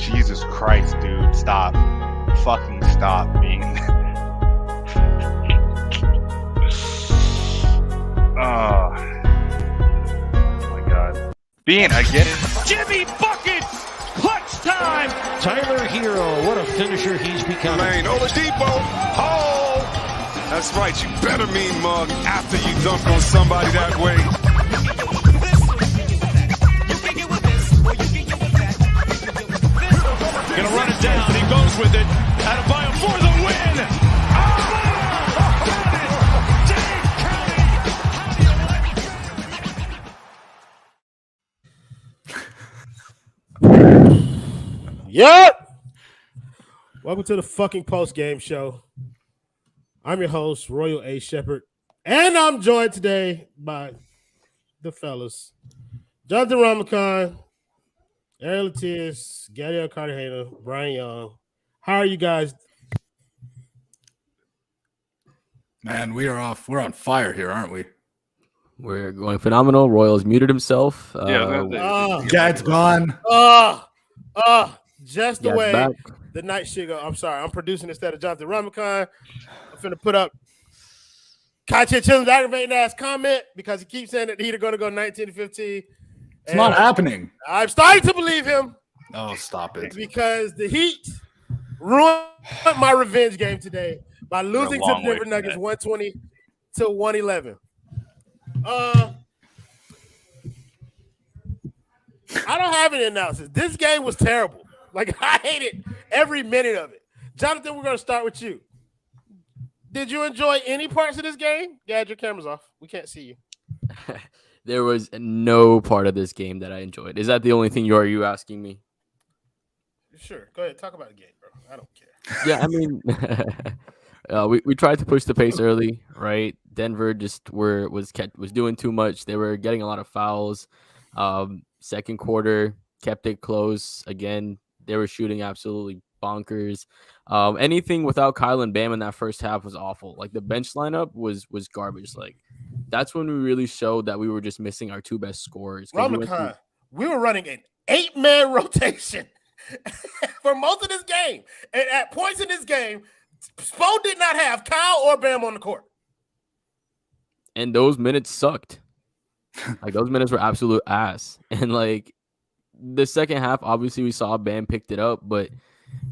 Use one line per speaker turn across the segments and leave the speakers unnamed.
Jesus Christ, dude. Stop. Fucking stop being... Oh my God. Being again.
Jimmy Bucket! Clutch time! Tyler Hero, what a finisher he's becoming.
Lane, Oladipo. Oh! That's right, you better mean mug after you dunk on somebody that way.
Gonna run it down, he goes with it. Adebayo for the win!
Yep. Welcome to the fucking post game show. I'm your host, Royal A. Shepherd, and I'm joined today by the fellas, Jonathan Ramakan, Aaron Latias, Gadiel Cartagena, Brian Young. How are you guys?
Man, we're on fire here, aren't we?
We're going phenomenal. Royals muted himself.
Gad's gone.
Just the
Gad's
way
back.
the night should go. I'm sorry. I'm producing instead of Jonathan Ramakan. I'm finna put up Kyle Chisholm's aggravating ass comment because he keeps saying that he's going to go 19 to 15.
It's not happening.
I'm starting to believe him.
Oh, stop it.
Because the Heat ruined my revenge game today by losing to the Denver Nuggets 120 to 111. I don't have any analysis. This game was terrible. Like, I hated every minute of it. Jonathan, we're going to start with you. Did you enjoy any parts of this game? Gad, your camera's off. We can't see you.
There was no part of this game that I enjoyed. Is that the only thing you asking me?
Sure. Go ahead. Talk about the game, bro. I don't care.
Yeah, I mean, we tried to push the pace early, right? Denver just was doing too much. They were getting a lot of fouls. Second quarter kept it close. Again, they were shooting absolutely bonkers. Anything without Kyle and Bam in that first half was awful. Like the bench lineup was garbage. Like that's when we really showed that we were just missing our two best scorers.
Ramakan, we were running an 8-man rotation for most of this game. And at points in this game, Spo did not have Kyle or Bam on the court.
And those minutes sucked. Like those minutes were absolute ass. And like the second half, obviously we saw Bam picked it up, but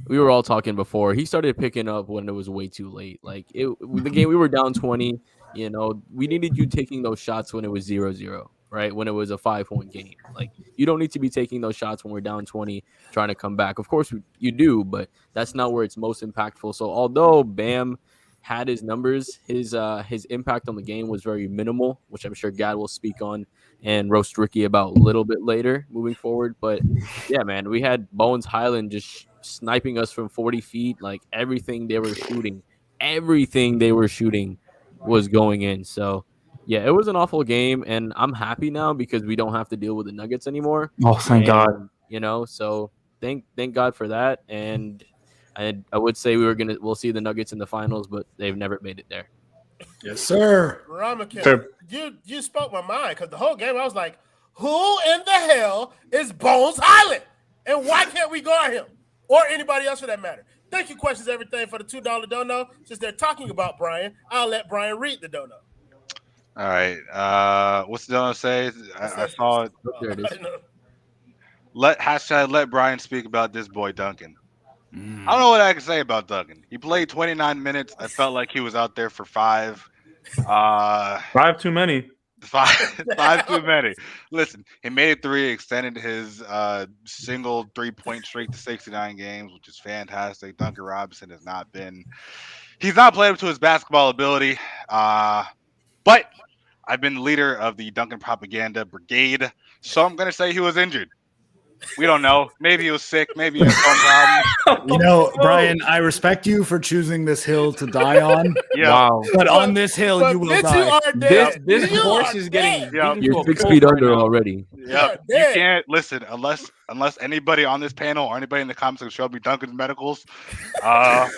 we were all talking before. He started picking up when it was way too late. Like the game, we were down 20. You know, we needed you taking those shots when it was 0-0, right? When it was a 5-point game. Like you don't need to be taking those shots when we're down 20, trying to come back. Of course you do, but that's not where it's most impactful. So although Bam had his numbers, his impact on the game was very minimal, which I'm sure Gad will speak on and roast Ricky about a little bit later moving forward. But yeah, man, we had Bones Highland just sniping us from 40 feet. Like everything they were shooting was going in. So yeah, it was an awful game, and I'm happy now because we don't have to deal with the Nuggets anymore.
Oh, thank God.
You know, so thank God for that. And I would say we'll see the Nuggets in the finals, but they've never made it there.
Yes, sir.
Ramakan, you spoke my mind because the whole game I was like, who in the hell is Bones Highland? And why can't we guard him? Or anybody else for that matter. Thank you, Questions Everything, for the $2 dono. Since they're talking about Brian, I'll let Brian read the dono.
All right. What's the dono say? I saw it.
There it is.
Let Brian speak about this boy Duncan. I don't know what I can say about Duncan. He played 29 minutes. I felt like he was out there for 5.
5 too many.
Five too many. Listen, he made 3, extended his single 3-point streak to 69 games, which is fantastic. Duncan Robinson he's not played up to his basketball ability. But I've been the leader of the Duncan Propaganda Brigade, so I'm going to say he was injured. We don't know. Maybe he was sick. Maybe he had some problem.
You know, Brian, I respect you for choosing this hill to die on.
Yeah.
Wow.
But on this hill, you will die.
This horse is getting you're 6 feet under already.
Yeah, you can't listen unless anybody on this panel or anybody in the comments can show me Duncan's medicals. I'm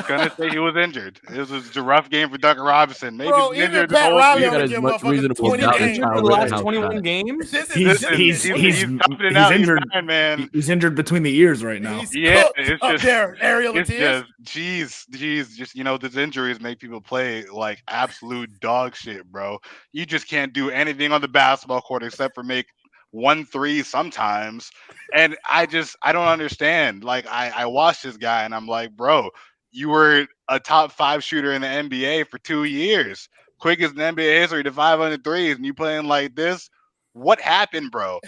gonna say he was injured. It was a rough game for Duncan Robinson. Maybe
Bro,
he's
even
injured
Pat
this whole
Riley
season.
only
as
give
much
motherfuckers
reasonable
20
doubt as
games.
Kyle
The last
Rittenhouse
21
got.
games?
He's
toughing it out.
injured.
man.
He's injured between the ears right now.
He's
Yeah,
cooked
it's
up
just
there, Ariel
it's
Latias.
just just these injuries make people play like absolute dog shit, bro. You just can't do anything on the basketball court except for make 1 3 sometimes. And I don't understand. Like I watched this guy and I'm like, bro, you were a top 5 shooter in the NBA for 2 years. Quickest in NBA history to 500 threes, and you playing like this. What happened, bro?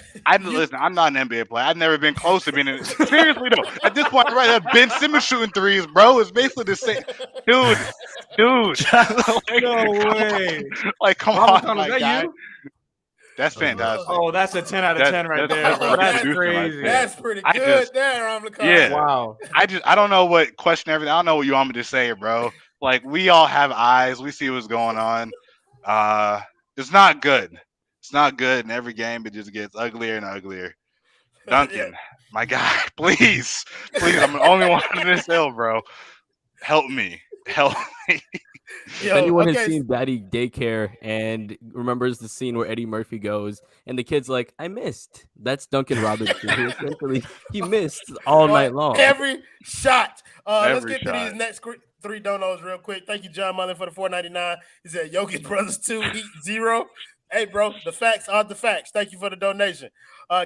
Listen. I'm not an NBA player. I've never been close to being in. Seriously though, at this point, right, that Ben Simmons shooting threes, bro, is basically the same. Dude, like,
No
come
way.
on. Like, come
Ramadan,
on,
is
my
that
guy.
you?
That's fantastic.
Oh, that's a 10 out of 10 right there,
that's
bro.
pretty
That's
producing right
crazy.
there.
That's pretty
I
good
just-
there, Ramlakan.
Yeah.
Wow.
I don't know what question everything. I don't know what you want me to say, bro. Like we all have eyes. We see what's going on. It's not good. It's not good in every game. It just gets uglier and uglier. Duncan, my guy, please, I'm the only one in this hill, bro. Help me.
If anyone has seen Daddy Daycare and remembers the scene where Eddie Murphy goes and the kid's like, I missed. That's Duncan Robinson. He missed all night long.
Every shot. Let's
Every
get to
shot.
these next 3 donos real quick. Thank you, John Mullen, for the $4.99. He said, Jokic brothers 2, Heat 0. Hey, bro, the facts are the facts. Thank you for the donation.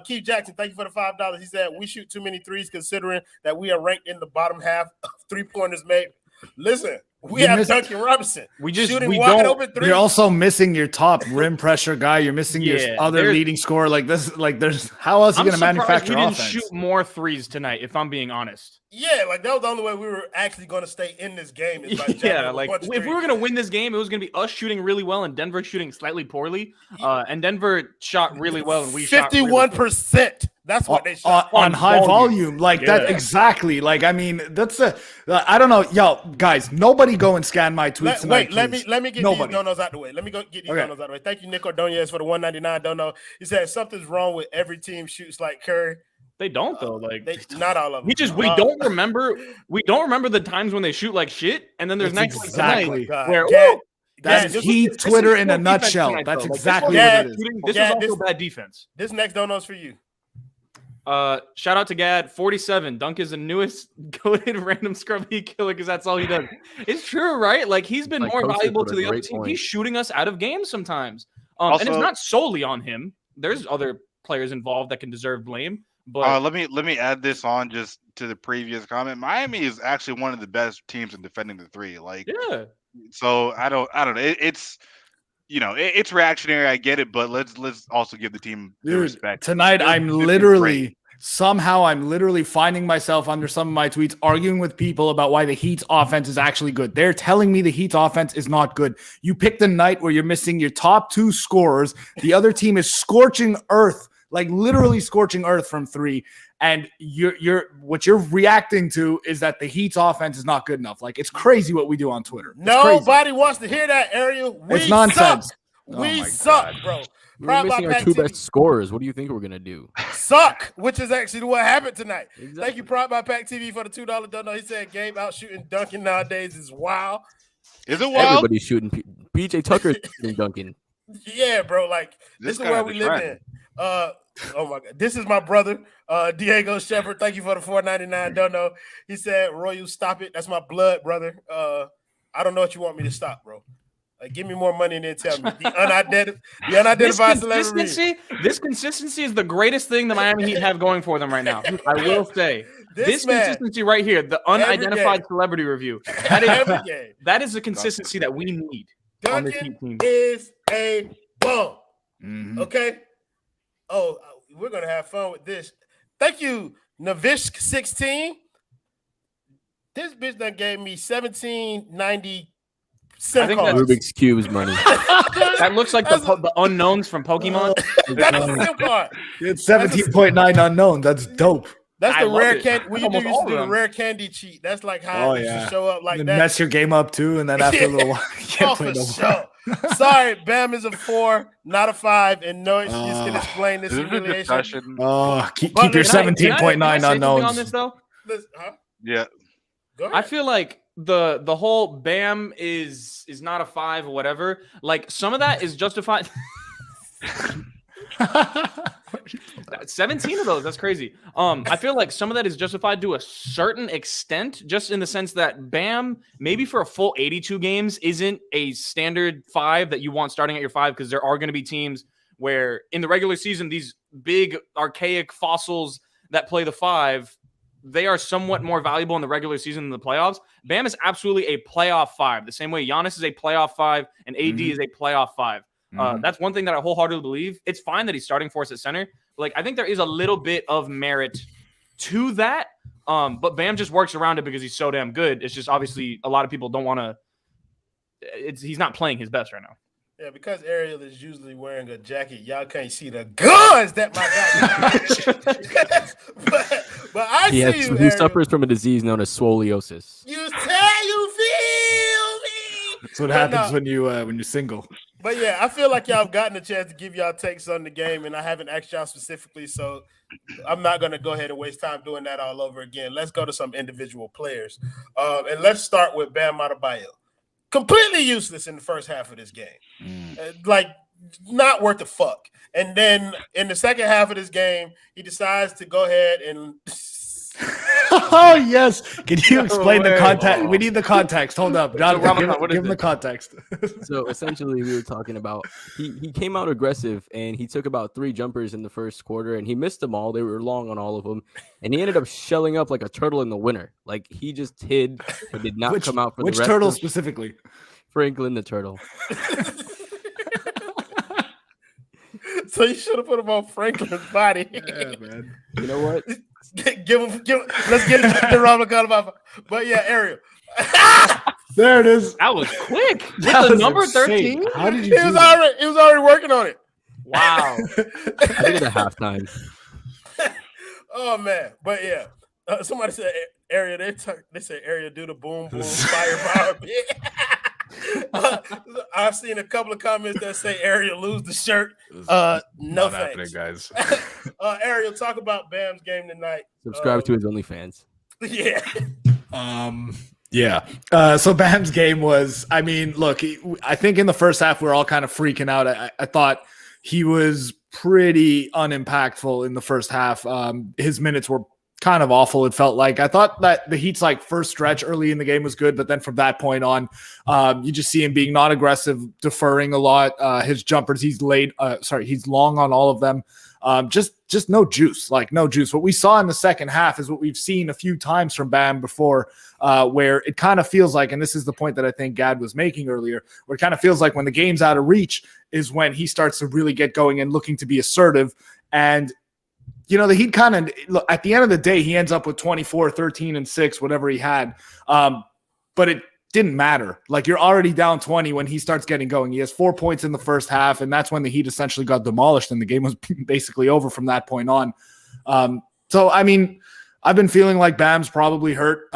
Keith Jackson, thank you for the $5. He said, we shoot too many threes considering that we are ranked in the bottom half of 3-pointers made. Listen, we have Duncan Robinson.
We just
shooting
we
wide
don't.
open threes.
You're also missing your top rim pressure guy. You're missing your other
there's-
leading scorer. Like this, like there's how else are
I'm
you going to
surprised
manufacture
we didn't
offense?
shoot more threes tonight, if I'm being honest.
Yeah, like that was the only way we were actually going to stay in this game. Is by jacking
Yeah,
up a
like
bunch of
if we were
threes.
gonna win this game, it was gonna be us shooting really well and Denver shooting slightly poorly. And Denver shot really well and we shot
51%. That's what they shot
on high volume. Like
Yeah.
that exactly. Like I mean, that's I don't know, yo guys. Nobody go and scan my tweets tonight.
Let me get
Nobody.
these donos out the way. Let me go get these
Okay.
donos out the way. Thank you, Nick Ordonez, for the $1.99 dono. He said something's wrong with every team shoots like Curry.
They don't though. Like
Not all of them.
we don't remember the times when they shoot like shit, and then there's
That's
nights like
exactly.
tonight where
That's
this
Heat
this
Twitter
is
in a
poor defense
nutshell.
tonight,
That's
though. Like,
exactly
this
what it
was
is.
shooting- This
Gad,
was also bad defense.
This next dono's for you.
Shout out to Gad 47. Dunk is the newest goated random scrubby killer because that's all he does. It's true, right? Like he's been
Like
more
Coach
valuable
put
to
a
the other
great
team.
point.
He's shooting us out of games sometimes. And it's
Also-
not solely on him. There's other players involved that can deserve blame. But
let me add this on just to the previous comment. Miami is actually one of the best teams in defending the three. Like,
yeah,
so I don't know. It's it's reactionary. I get it, but let's also give the team the
Dude,
respect.
tonight
This
I'm
is
literally
great.
somehow I'm literally finding myself under some of my tweets arguing with people about why the Heat's offense is actually good. They're telling me the Heat's offense is not good. You picked a night where you're missing your top 2 scorers. The other team is scorching earth, like literally scorching earth from 3. And what you're reacting to is that the Heat's offense is not good enough. Like it's crazy what we do on Twitter. It's crazy.
Nobody wants to hear that, Ariel. We
It's nonsense.
Suck.
Oh
We
my
suck,
God.
bro.
We're
Proud by
missing our
Pack
2
TV.
best scorers. What do you think we're gonna do?
Suck, which is actually what happened tonight. Thank
Exactly.
you, Proud by Pack TV, for the $2 dono. He said Gabe out shooting Duncan nowadays is wild.
Is it wild?
Everybody's shooting. PJ Tucker's shooting Duncan.
Yeah, bro. Like this is
kinda
where we
the
live
trend.
in. Oh my God. This is my brother, Diego Shepard. Thank you for the $4.99 dono. He said, Royal, stop it. That's my blood, brother. I don't know what you want me to stop, bro. Give me more money and then tell me. The unidentified celebrity.
This consistency is the greatest thing the Miami Heat have going for them right now. I will say. This
man,
consistency right here, the unidentified celebrity review.
every game.
That is the consistency that we need on this
Duncan
Heat team.
is a bum.
Mhm.
Okay. Oh, we're gonna have fun with this. Thank you, Navisk16. This bitch done gave me 1790 SIM
I think
cards.
Rubik's Cube's money.
That looks like the unknowns from Pokemon.
That's a SIM card.
It's 17.9 unknown. That's dope.
That's
I
the
love
rare
it.
candy. When you
Almost
used
all
to do
of
the
them.
rare candy cheat. That's like how
Oh,
it used
yeah.
to show up like
And
that.
mess your game up too, and then after a little while, you can't
Oh,
play
for
no
sure. Sorry, Bam is a 4, not a 5, and no excuse can explain this
Is this a
humiliation.
discussion?
Oh, keep
But
your
can I-
17.9
Can I say something on
unknowns.
this though?
Listen, huh?
Yeah.
Go ahead.
I feel like the whole Bam is not a 5 or whatever. Like some of that is justified. 17 of those. That's crazy. I feel like some of that is justified to a certain extent, just in the sense that Bam, maybe for a full 82 games, isn't a standard 5 that you want starting at your 5, because there are going to be teams where in the regular season, these big archaic fossils that play the 5, they are somewhat more valuable in the regular season than the playoffs. Bam is absolutely a playoff 5, the same way Giannis is a playoff 5 and AD is a playoff 5. That's one thing that I wholeheartedly believe. It's fine that he's starting for us at center. But like, I think there is a little bit of merit to that. But Bam just works around it because he's so damn good. It's just obviously a lot of people don't want to. He's not playing his best right now.
Yeah, because Ariel is usually wearing a jacket, y'all can't see the guns that my guy got. but I see you,
He
Ariel.
suffers from a disease known as scoliosis.
You feel me?
That's what happens when you're single.
But yeah, I feel like y'all have gotten a chance to give y'all takes on the game, and I haven't asked y'all specifically, so I'm not going to go ahead and waste time doing that all over again. Let's go to some individual players, and let's start with Bam Adebayo. Completely useless in the first half of this game. Like, not worth a fuck. And then in the second half of this game, he decides to go ahead and
Oh, yes. Can you explain the context? We need the context. Hold up. Jonathan, give him the context.
So essentially, we were talking about he came out aggressive and he took about 3 jumpers in the first quarter and he missed them all. They were long on all of them. And he ended up shelling up like a turtle in the winter. Like, he just hid and did not come out for the rest.
Which turtle specifically?
Franklin the turtle.
So you should have put him on Franklin's body.
Yeah, man.
You know what?
give him. Let's get the Ramadan. But yeah, Ariel.
There it is.
That was quick. With
That
the
was
number
insane.
13.
How did you
He
do
was
that?
already working on it.
Wow.
I did it at halftime.
Oh man, but yeah. Somebody said Ariel. They said Ariel do the boom boom fire bit. I've seen a couple of comments that say Ariel lose the shirt. No thanks,
guys.
Ariel, talk about Bam's game tonight.
Subscribe to his OnlyFans.
Yeah.
Yeah. So Bam's game was, I mean, look, I think in the first half, we were all kind of freaking out. I thought he was pretty unimpactful in the first half. His minutes were kind of awful. It felt like, I thought that the Heat's like first stretch early in the game was good, but then from that point on, you just see him being not aggressive, deferring a lot. His jumpers, he's long on all of them. Just no juice, like no juice. What we saw in the second half is what we've seen a few times from Bam before, where it kind of feels like, and this is the point that I think Gad was making earlier, where it kind of feels like when the game's out of reach is when he starts to really get going and looking to be assertive. And you know, the Heat kind of, at the end of the day, he ends up with 24, 13, and 6, whatever he had. But it didn't matter. Like, you're already down 20 when he starts getting going. He has 4 points in the first half, and that's when the Heat essentially got demolished, and the game was basically over from that point on. So, I mean, I've been feeling like Bam's probably hurt.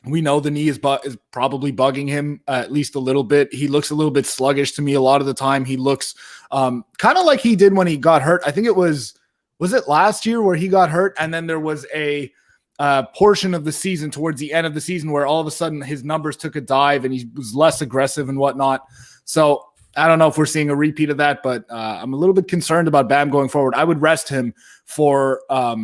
We know the knee is probably bugging him at least a little bit. He looks a little bit sluggish to me a lot of the time. He looks kind of like he did when he got hurt. I think it was it last year where he got hurt? And then there was a portion of the season towards the end of the season where all of a sudden his numbers took a dive and he was less aggressive and whatnot. So I don't know if we're seeing a repeat of that, but I'm a little bit concerned about Bam going forward. I would rest him for, a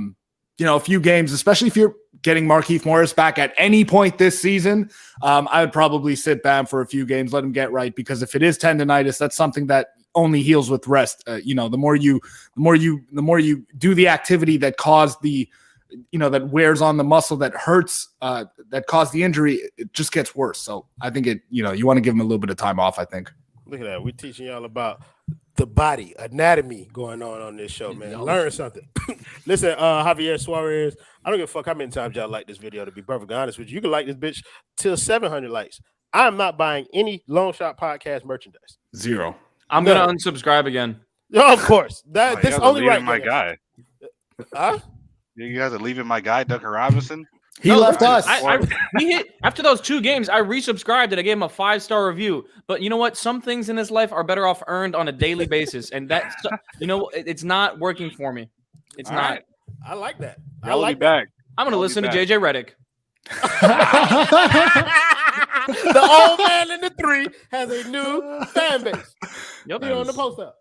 few games, especially if you're getting Markieff Morris back at any point this season. I would probably sit Bam for a few games, let him get right, because if it is tendonitis, that's something that only heals with rest. The more you do the activity that caused that wears on the muscle that hurts, that caused the injury, it just gets worse. So I think you want to give him a little bit of time off, I think.
Look at that. We're teaching y'all about the body anatomy going on this show, man. Learn something. Listen, Javier Suarez, I don't give a fuck how many times y'all like this video, to be perfectly honest with you. You can like this bitch till 700 likes. I'm not buying any Long Shot Podcast merchandise.
0.
I'm going to unsubscribe again.
Oh, of course. That's only right.
My guy.
Huh?
You guys are leaving my guy, Duncan Robinson?
He left us.
We hit after those 2 games. I resubscribed and I gave him a 5-star review. But you know what? Some things in this life are better off earned on a daily basis, and that's it's not working for me. It's not.
Right. I like that.
I'll be back.
I'm going to listen to JJ Redick.
The old man in the 3 has a new fan base.
Yep.
Here on the post up.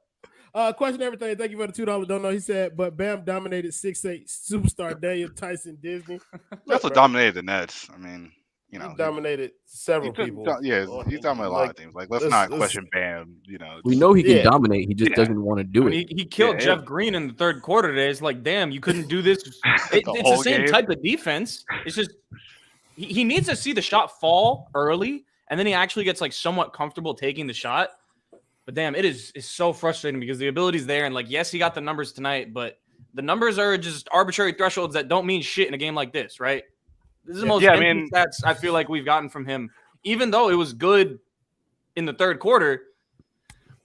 Question everything. Thank you for the $2. Don't know. He said, but Bam dominated 6'8" superstar Daniel Tyson Disney.
That's what
bro,
dominated the Nets. I mean, you
he
know,
dominated
he
several
couldn't.
people.
He's dominated a lot of things. Like, let's
let's-
not
let's-
question Bam. You know,
We know he can
Yeah.
dominate. He just
Yeah.
doesn't want to do
I
it.
mean, he killed
Yeah,
Jeff Green in the third quarter today. It's like, damn, you couldn't do this. It's the
whole
same
game.
type of defense. It's just he needs to see the shot fall early, and then he actually gets like somewhat comfortable taking the shot. But damn, it's so frustrating because the ability's there, and like, yes, he got the numbers tonight, but the numbers are just arbitrary thresholds that don't mean shit in a game like this, right? This is the most empty stats I feel like we've gotten from him. Even though it was good in the third quarter,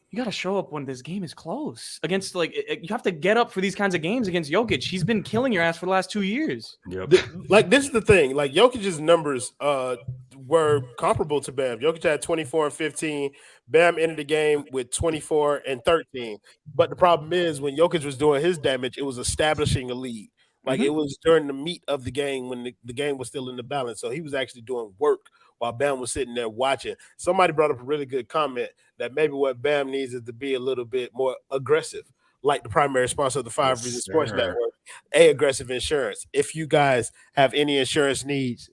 you got to show up when this game is close. Against, like, you have to get up for these kinds of games against Jokic. He's been killing your ass for the last 2 years.
Yep.
This is the thing. Like, Jokic's numbers were comparable to Bam. Jokic had 24 and 15. Bam ended the game with 24 and 13. But the problem is, when Jokic was doing his damage, it was establishing a lead. Like, it was during the meat of the game when the game was still in the balance. So he was actually doing work while Bam was sitting there watching. Somebody brought up a really good comment that maybe what Bam needs is to be a little bit more aggressive, like the primary sponsor of the Five Reasons Sports Network, Aggressive Insurance. If you guys have any insurance needs,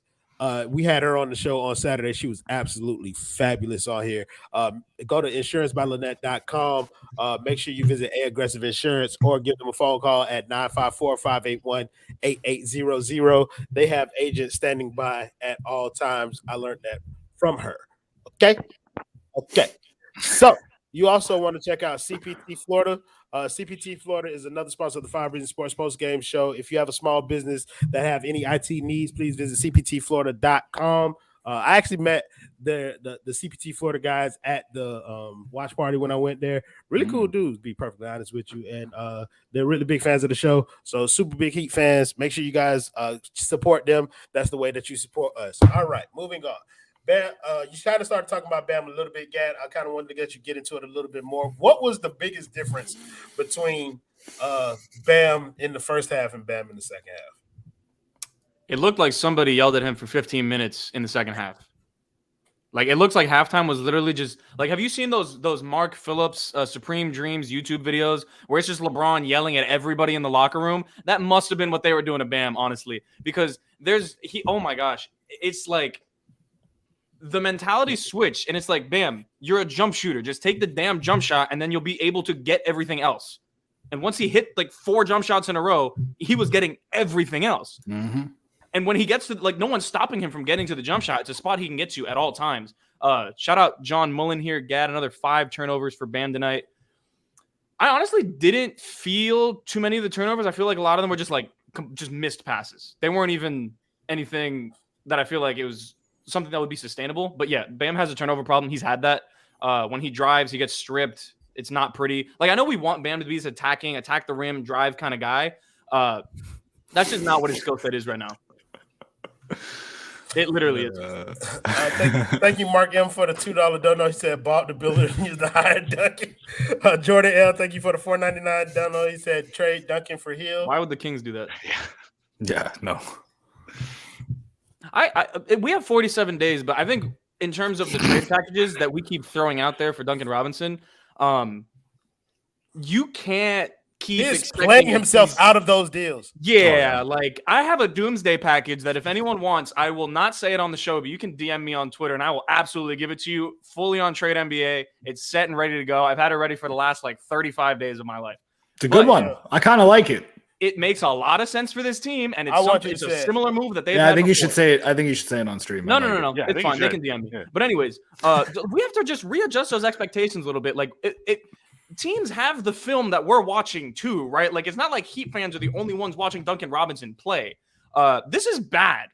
we had her on the show on Saturday. She was absolutely fabulous on here. Go to insurancebyLynette.com. Make sure you visit Aggressive Insurance or give them a phone call at 954-581-8800. They have agents standing by at all times. I learned that from her. Okay. So you also want to check out CPT Florida. CPT Florida is another sponsor of the Five Reasons Sports Post Game Show. If you have a small business that have any IT needs, please visit cptflorida.com. I actually met the CPT Florida guys at the watch party when I went there. Really cool dudes, to be perfectly honest with you. And they're really big fans of the show. So super big Heat fans. Make sure you guys support them. That's the way that you support us. All right, moving on. Bam, you kind of started talking about Bam a little bit, Gad. I kind of wanted to get into it a little bit more. What was the biggest difference between Bam in the first half and Bam in the second half?
It looked like somebody yelled at him for 15 minutes in the second half. Like, it looks like halftime was literally just like, have you seen those Mark Phillips Supreme Dreams YouTube videos where it's just LeBron yelling at everybody in the locker room? That must have been what they were doing to Bam, honestly, because oh my gosh, it's like the mentality switch, and it's like, Bam, you're a jump shooter. Just take the damn jump shot, and then you'll be able to get everything else. And once he hit like 4 jump shots in a row, he was getting everything else.
Mm-hmm.
And when he gets to, like, no one's stopping him from getting to the jump shot. It's a spot he can get to at all times. Shout out John Mullen here. Gad, another 5 turnovers for Bam tonight. I honestly didn't feel too many of the turnovers. I feel like a lot of them were just just missed passes. They weren't even anything that I feel like it was something that would be sustainable. But yeah, Bam has a turnover problem. He's had that. When he drives, he gets stripped. It's not pretty. Like, I know we want Bam to be this attack the rim, drive kind of guy. That's just not what his skill set is right now. It literally is.
Thank you, Mark M, for the $2 dono. He said Bob the Builder used the higher Duncan. Jordan L, thank you for the $4.99 dono. He said trade Duncan for Hill.
Why would the Kings do that?
Yeah, no.
We have 47 days, but I think in terms of the trade packages that we keep throwing out there for Duncan Robinson, you can't keep
playing himself out of those deals.
Yeah, like, I have a doomsday package that if anyone wants, I will not say it on the show, but you can DM me on Twitter and I will absolutely give it to you fully on Trade NBA. It's set and ready to go. I've had it ready for the last 35 days of my life.
It's a good one. I kind of like it.
It makes a lot of sense for this team, and it's a similar move that they've had.
I think
before.
you should say it. I think you should say it on stream.
No.
Yeah,
it's fine. They can DM me. Yeah. But anyways, we have to just readjust those expectations a little bit. Like, teams have the film that we're watching too, right? Like, it's not like Heat fans are the only ones watching Duncan Robinson play. This is bad.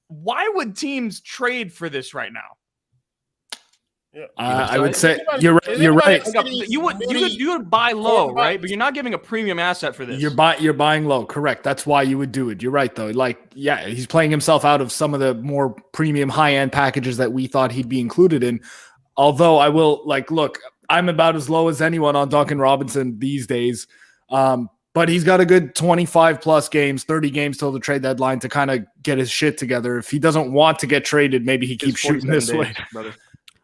Why would teams trade for this right now?
Yeah.
I would say you're right.
You would buy low, right? But you're not giving a premium asset for this.
You're buying low, correct? That's why you would do it. You're right, though. Like, yeah, he's playing himself out of some of the more premium high-end packages that we thought he'd be included in. Although I will, look, I'm about as low as anyone on Duncan Robinson these days. But he's got a good 25 plus games, 30 games till the trade deadline to kind of get his shit together. If he doesn't want to get traded, maybe he keeps shooting this way.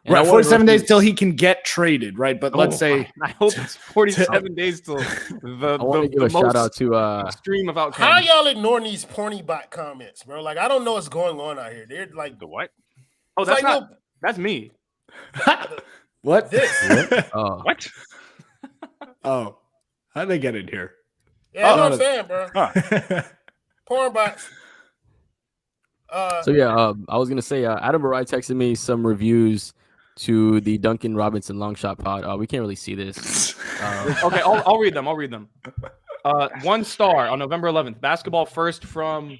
And I
Right,
wanna
47
know if
days till he can get traded, right? But let's say
I hope it's 47 days till
I want to
the
give a shout out to
extreme of
How
outcomes.
y'all ignoring these porny bot comments, bro? Like, I don't know what's going on out here. They're like,
The what?
Oh,
it's
that's
like,
not. That's me.
what?
This.
oh
What?
Oh, how'd they get in here?
Yeah, that's
Oh,
what I'm saying, bro. Porn bots.
so yeah, I was gonna say Adam Barai texted me some reviews to the Duncan Robinson long shot pod. We can't really see this.
Okay, I'll read them. I'll read them. 1 star on November 11th. Basketball first from,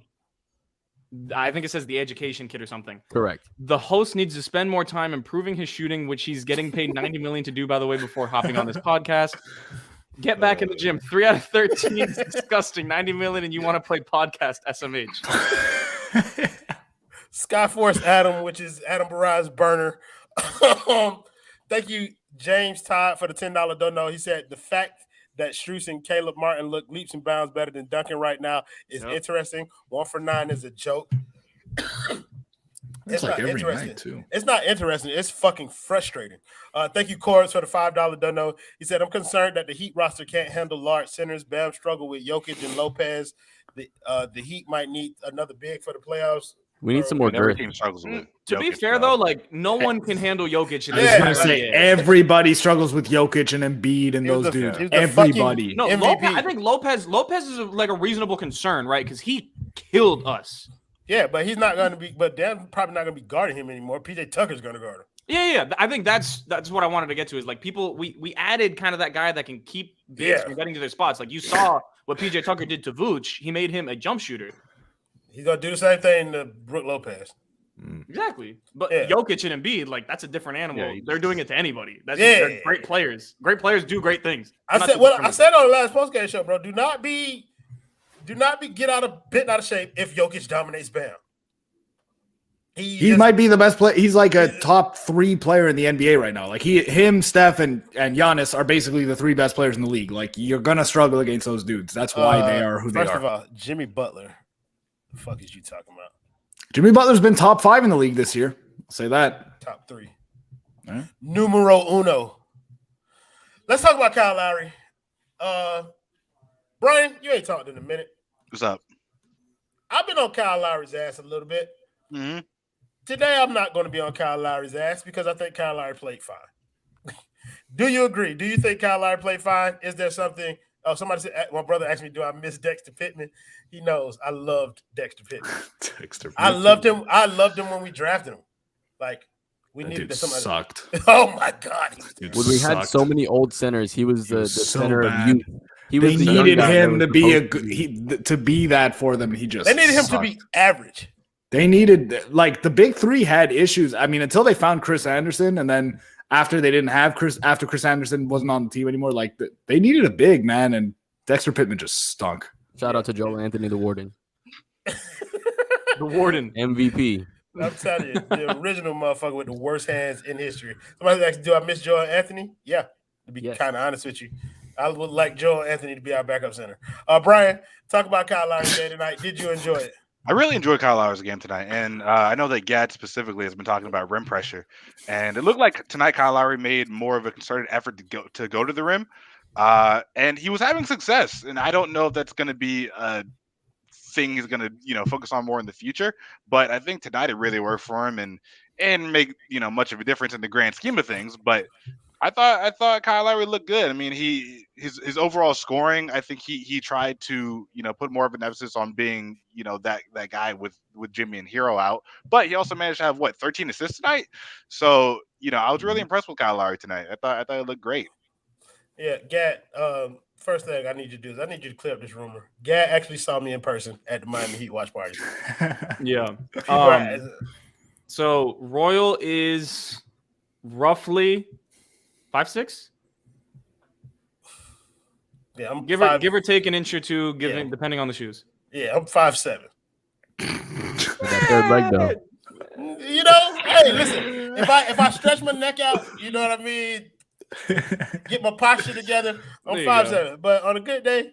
I think it says the education kid or something.
Correct.
The host needs to spend more time improving his shooting, which he's getting paid $90 million to do, by the way, before hopping on this podcast. Get back in the gym. 3 out of 13 is disgusting. $90 million, and you want to play podcast SMH.
Skyforce Adam, which is Adam Barai's burner. Thank you, James Todd, for the $10 dono. He said the fact that Strus and Caleb Martin look leaps and bounds better than Duncan right now is interesting. 1 for 9 is a joke.
It's like
not
every
interesting.
night, too.
It's not interesting. It's fucking frustrating. Thank you, Corbs, for the $5 dono. He said, I'm concerned that the Heat roster can't handle large centers. Bam struggle with Jokic and Lopez. The Heat might need another big for the playoffs.
We need some more
Every
girth.
team struggles with.
To be
Jokic,
fair,
bro.
though, like, no one can handle Jokic. In
I was
this
gonna
NBA.
say everybody struggles with Jokic and Embiid and
He was
those
the-
dudes.
he was the
Everybody.
No,
MVP.
I think Lopez is like a reasonable concern, right? Because he killed us.
Yeah, but he's not going to be. But they're probably not going to be guarding him anymore. PJ Tucker's going to guard him.
Yeah. I think that's what I wanted to get to is like people. We added kind of that guy that can keep bigs from getting to their spots. Like you saw what PJ Tucker did to Vooch. He made him a jump shooter.
He's going to do the same thing to Brook Lopez.
Exactly. But Jokic and Embiid, like that's a different animal.
Yeah,
They're doing it to anybody. They're great players. Great players do great things.
I said on the last postgame show, bro. Do not be bent out of shape if Jokic dominates Bam.
He might be the best player. He's like a top 3 player in the NBA right now. Like him, Steph, and Giannis are basically the 3 best players in the league. Like you're gonna struggle against those dudes. That's why they are who they are.
First of all, Jimmy Butler. The fuck is you talking about?
Jimmy Butler's been top 5 in the league this year. I'll say that.
Top 3.
Right.
Numero uno. Let's talk about Kyle Lowry. Brian, you ain't talked in a minute.
What's up?
I've been on Kyle Lowry's ass a little bit.
Mm-hmm.
Today, I'm not going to be on Kyle Lowry's ass because I think Kyle Lowry played fine. Do you agree? Do you think Kyle Lowry played fine? Is there something? Oh, somebody said, my brother asked me, do I miss Dexter Pittman? He knows I loved Dexter Pittman. I loved him. I loved him when we drafted him. Like, we
That
needed
dude
somebody.
sucked.
Oh, my God.
When we had so many old centers, he was the
so
center
bad.
of youth. He was
They
the young
needed
guy that
him
was
to be a
supposed
good to be that for them. He just
They needed him to
sucked.
be average.
They needed like the big 3 had issues. I mean, until they found Chris Anderson, and then after they didn't have Chris Anderson wasn't on the team anymore. Like they needed a big man, and Dexter Pittman just stunk.
Shout out to Joel Anthony, the Warden,
The Warden.
MVP.
I'm telling you, the original motherfucker with the worst hands in history. Somebody asked, do I miss Joel Anthony? Yeah, to be kind of honest with you. I would like Joel Anthony to be our backup center. Brian, talk about Kyle Lowry's day tonight. Did you enjoy it?
I really enjoyed Kyle Lowry's game tonight, and I know that Gad specifically has been talking about rim pressure, and it looked like tonight Kyle Lowry made more of a concerted effort to go to the rim, and he was having success. And I don't know if that's going to be a thing he's going to focus on more in the future, but I think tonight it really worked for him and make much of a difference in the grand scheme of things. But I thought Kyle Lowry looked good. I mean, his overall scoring, I think he tried to put more of an emphasis on being that guy with Jimmy and Hero out, but he also managed to have 13 assists tonight. So I was really impressed with Kyle Lowry tonight. I thought it looked great.
Yeah, Gat. First thing I need you to do is I need you to clear up this rumor. Gat actually saw me in person at the Miami Heat watch party.
Yeah. So Royal is roughly 5'6".
Yeah, I'm
give or take an inch or two, depending on the shoes.
Yeah, I'm 5'7".
That third leg though.
Hey, listen. If I stretch my neck out, you know what I mean. Get my posture together. I'm 5'7", but on a good day,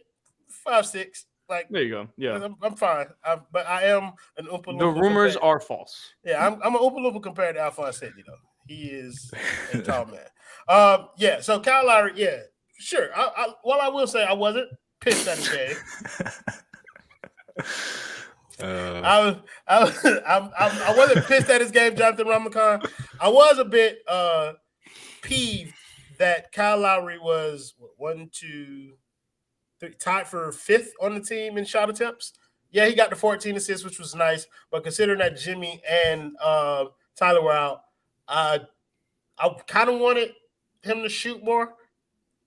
5'6". Like
there you go. Yeah,
I'm fine. But I am an Oompa Loompa.
The rumors are false.
Yeah, I'm an Oompa Loompa compared to Alphonse Sidney, though. He is a tall man. Yeah. So Kyle Lowry, yeah, sure. I will say I wasn't pissed at his game. I wasn't pissed at his game, Jonathan Ramakan. I was a bit peeved that Kyle Lowry was one, two, three, tied for fifth on the team in shot attempts. Yeah, he got the 14 assists, which was nice. But considering that Jimmy and Tyler were out, I kind of wanted him to shoot more.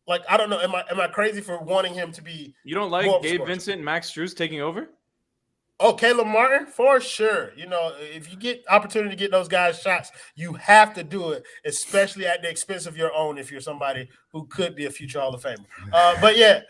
Like, I don't know. Am I crazy for wanting him to be?
You don't like Gabe Vincent and Max Strus taking over?
Oh, Caleb Martin, for sure. You know, if you get opportunity to get those guys shots, you have to do it, especially at the expense of your own if you're somebody who could be a future Hall of Famer. But yeah,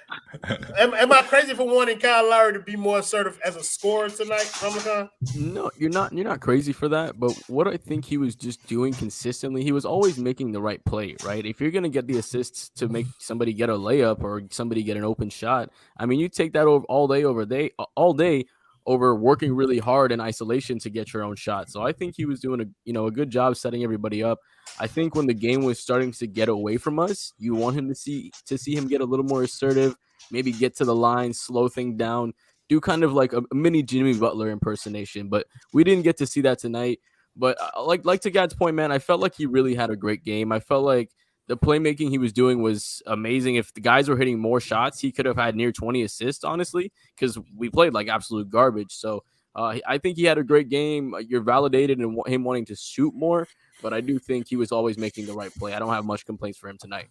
am I crazy for wanting Kyle Lowry to be more assertive as a scorer tonight, Ramadan?
No, you're not. You're not crazy for that. But what I think he was just doing consistently, he was always making the right play. Right? If you're gonna get the assists to make somebody get a layup or somebody get an open shot, I mean, you take that over all day over working really hard in isolation to get your own shot. So I think he was doing a good job setting everybody up. I think when the game was starting to get away from us, you want him to see him get a little more assertive, maybe get to the line, slow things down, do kind of like a mini Jimmy Butler impersonation. But we didn't get to see that tonight. But like to Gad's point, man, I felt like he really had a great game. I felt like the playmaking he was doing was amazing. If the guys were hitting more shots, he could have had near 20 assists, honestly, because we played like absolute garbage. So I think he had a great game. You're validated in him wanting to shoot more, but I do think he was always making the right play. I don't have much complaints for him tonight.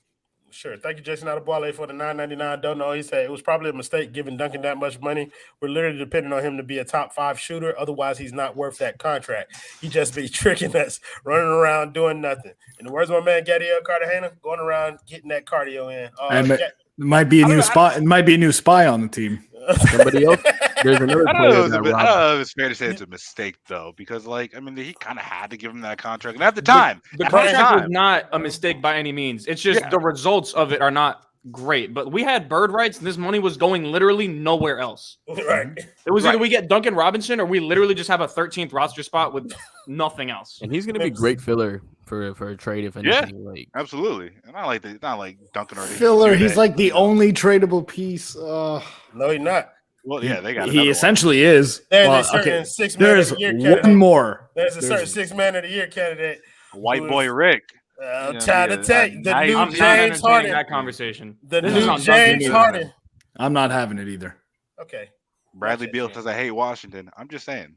Sure. Thank you, Jason Adebwale, for the $9.99. Don't know. He said it was probably a mistake giving Duncan that much money. We're literally depending on him to be a top 5 shooter. Otherwise, he's not worth that contract. He just be tricking us, running around doing nothing. In the words of my man Gadiel Cartagena, going around getting that cardio in.
It might be a new spot. It might be a new spy on the team.
Somebody else. There's another
I
player
don't know if it's fair to say it's a mistake though, because he kind of had to give him that contract, and at the time,
the contract was not a mistake by any means. It's just the results of it are not great. But we had bird rights, and this money was going literally nowhere else.
Right.
It was either we get Duncan Robinson or we literally just have a 13th roster spot with nothing else.
And he's going to be great filler for a trade if anything.
Yeah, absolutely. And not like Duncan or
filler. He's like the only tradable piece.
No, he's not.
Well, yeah, they got.
He essentially is.
There's a certain 6 man of the year candidate.
One more.
There's a certain 6 man of the year candidate.
White boy Rick.
I'm trying to take the new
I'm
James Harden.
That conversation.
The new James Harden.
I'm not having it either.
Okay.
Bradley Beal says I hate Washington. I'm just saying.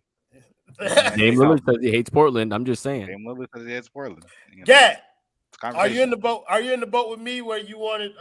Dame Lillard says he hates Portland. I'm just saying.
Dame Lillard says he hates Portland.
Yeah. Are you in the boat? Are you in the boat with me where you wanted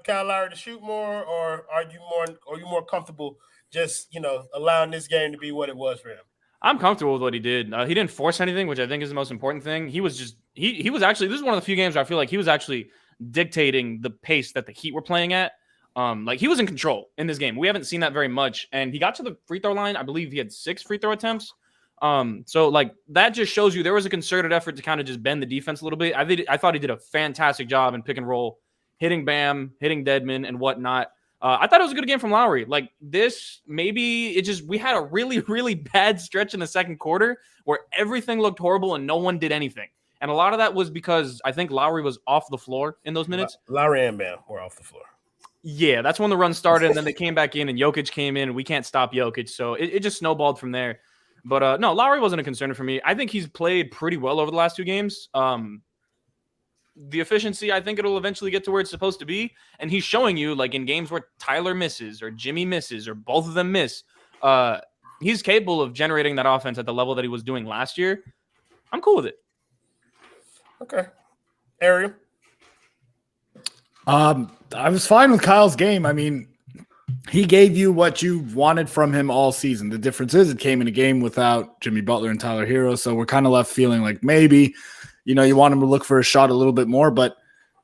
Kyle Lowry to shoot more, or are you more comfortable just allowing this game to be what it was for him?
I'm comfortable with what he did. He didn't force anything, which I think is the most important thing. He was just he was actually, this is one of the few games where I feel like he was actually dictating the pace that the Heat were playing at. Like he was in control in this game. We haven't seen that very much, and he got to the free throw line. I believe he had 6 free throw attempts. So like that just shows you there was a concerted effort to kind of just bend the defense a little bit. I thought he did a fantastic job in pick and roll, hitting Bam, hitting Dedmon, and whatnot. I thought it was a good game from Lowry. Like this, maybe we had a really, really bad stretch in the second quarter where everything looked horrible and no one did anything. And a lot of that was because I think Lowry was off the floor in those minutes.
Lowry and Bam were off the floor.
Yeah, that's when the run started, and then they came back in, and Jokic came in, and we can't stop Jokic. So it just snowballed from there. But no, Lowry wasn't a concern for me. I think he's played pretty well over the last 2 games. The efficiency, I think it'll eventually get to where it's supposed to be. And he's showing you, like in games where Tyler misses or Jimmy misses or both of them miss, he's capable of generating that offense at the level that he was doing last year. I'm cool with it.
Okay. Ariel?
I was fine with Kyle's game. I mean, he gave you what you wanted from him all season. The difference is it came in a game without Jimmy Butler and Tyler Hero, so we're kind of left feeling like maybe, you want him to look for a shot a little bit more. But,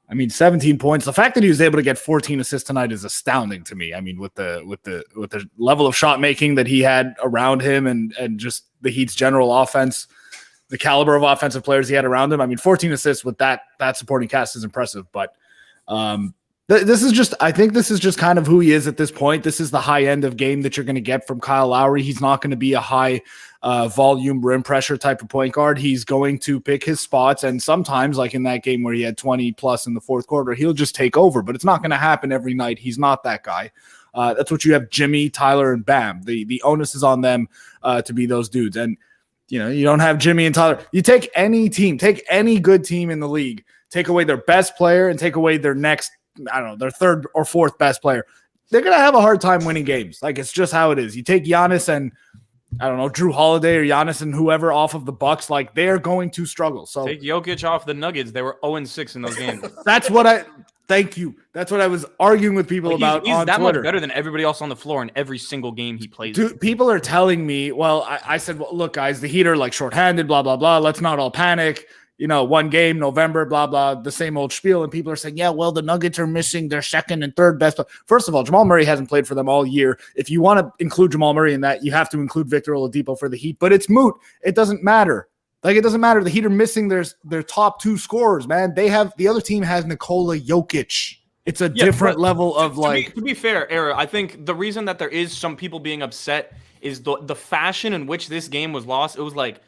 I mean, 17 points. The fact that he was able to get 14 assists tonight is astounding to me. I mean, with the level of shot making that he had around him and just the Heat's general offense, the caliber of offensive players he had around him. I mean, 14 assists with that supporting cast is impressive. But I think this is just kind of who he is at this point. This is the high end of game that you're going to get from Kyle Lowry. He's not going to be a high volume rim pressure type of point guard. He's going to pick his spots. And sometimes, like in that game where he had 20 plus in the fourth quarter, he'll just take over, but it's not going to happen every night. He's not that guy. That's what you have Jimmy, Tyler, and Bam. The onus is on them to be those dudes. And, you don't have Jimmy and Tyler. You take any team, take any good team in the league, take away their best player and take away their next, I don't know, their third or fourth best player. They're going to have a hard time winning games. Like, it's just how it is. You take Giannis and, I don't know, Drew Holiday or Giannis and whoever off of the Bucks, like, they're going to struggle. So
take Jokic off the Nuggets. They were 0-6 in those games.
Thank you. That's what I was arguing with people about
he's
on
that
Twitter.
much better than everybody else on the floor in every single game he plays.
Dude, people are telling me, well, I said, well, look, guys, the Heat are like shorthanded, blah, blah, blah. Let's not all panic. One game, November, blah, blah, the same old spiel. And people are saying, yeah, well, the Nuggets are missing their second and third best. First of all, Jamal Murray hasn't played for them all year. If you want to include Jamal Murray in that, you have to include Victor Oladipo for the Heat. But it's moot. It doesn't matter. Like, it doesn't matter. The Heat are missing their top two scorers, man. The other team has Nikola Jokic. It's a different level of
To be fair, Era, I think the reason that there is some people being upset is the fashion in which this game was lost. It was like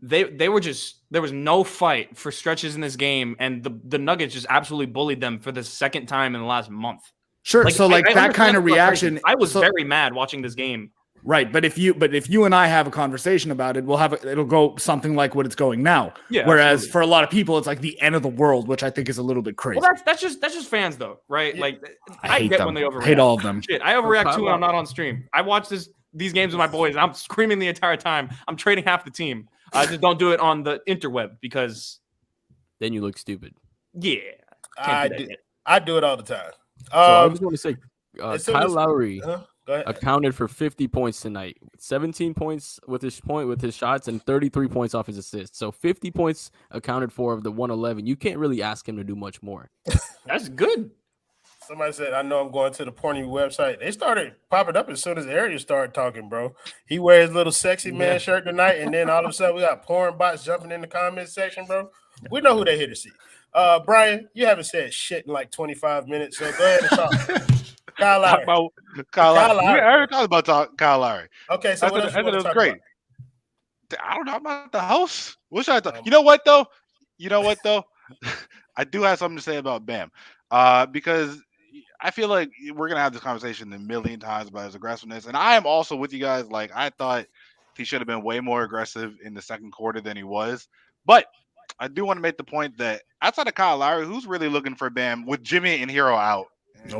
they were just, there was no fight for stretches in this game, and the Nuggets just absolutely bullied them for the second time in the last month.
Sure. So that kind of reaction,
I was very mad watching this game.
Right, but if you and I have a conversation about it, it'll go something like what it's going now.
Yeah.
Whereas
absolutely.
for a lot of people, it's like the end of the world, which I think is a little bit crazy.
Well, that's just fans though, right? Like I
hate
get
them.
when they overreact.
I hate all of them.
Shit, I overreact too when I'm not on stream. I watch these games with my boys. I'm screaming the entire time. I'm trading half the team. I just don't do it on the interweb because
then you look stupid.
Yeah,
I do it all the time.
So I just want to say, Kyle Lowry
Go ahead.
accounted for 50 points tonight, 17 points with his shots and 33 points off his assists. So 50 points accounted for of the 111. You can't really ask him to do much more.
That's good.
Somebody said, I know I'm going to the porny website. They started popping up as soon as Ariel started talking, bro. He wears his little sexy man shirt tonight, and then all of a sudden we got porn bots jumping in the comment section, bro. We know who they're here to see. Brian, you haven't said shit in like 25 minutes, so go ahead and talk. Kyle Lowry.
Kyle Lowry. I already talked about Kyle Lowry.
Okay, so what else you want to talk
great.
about?
I don't know. I'm not the host. What should I talk? You know what though? I do have something to say about Bam, because I feel like we're gonna have this conversation a million times about his aggressiveness, and I am also with you guys. Like, I thought he should have been way more aggressive in the second quarter than he was, but I do want to make the point that outside of Kyle Lowry, who's really looking for Bam with Jimmy and Hero out?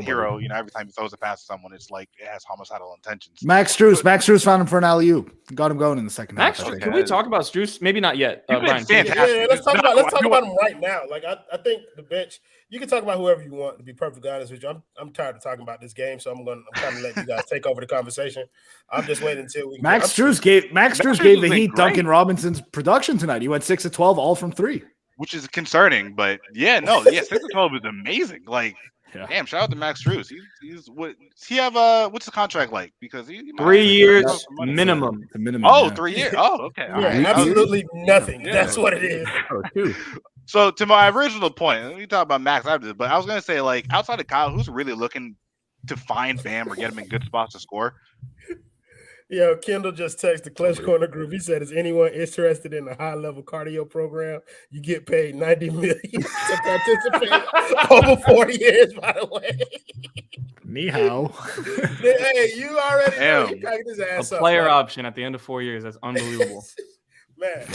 Hero, every time he throws a pass to someone, it's like it has homicidal intentions.
Max Strus found him for an alley-oop. Got him going in the second half.
Can we talk about Strus? Maybe not yet. Brian.
Yeah, let's talk about him right now. Like I think the bench. You can talk about whoever you want. To be perfectly honest with you, I'm tired of talking about this game, so I'm kind of let you guys take over the conversation. I'm just waiting until we.
Max Strus gave the Heat great. Duncan Robinson's production tonight. He went 6 of 12, all from 3,
which is concerning. But 6 of 12 is amazing. Like. Yeah. Damn! Shout out to Max Strus. He's what? Does he have what's the contract like? Because he
3 years minimum.
The minimum.
Oh, 3 years. Oh, okay.
Yeah, absolutely nothing. That's what it is.
So to my original point, we talk about Max after this, but I was gonna say, like, outside of Kyle, who's really looking to find Bam or get him in good spots to score?
Yo, Kendall just texted the Clutch Corner group. He said, is anyone interested in a high-level cardio program? You get paid $90 million to participate over 40 years, by the way.
Ni hao.
Hey, you already know he packed his ass
a
up.
Player option at the end of 4 years. That's unbelievable.
Man,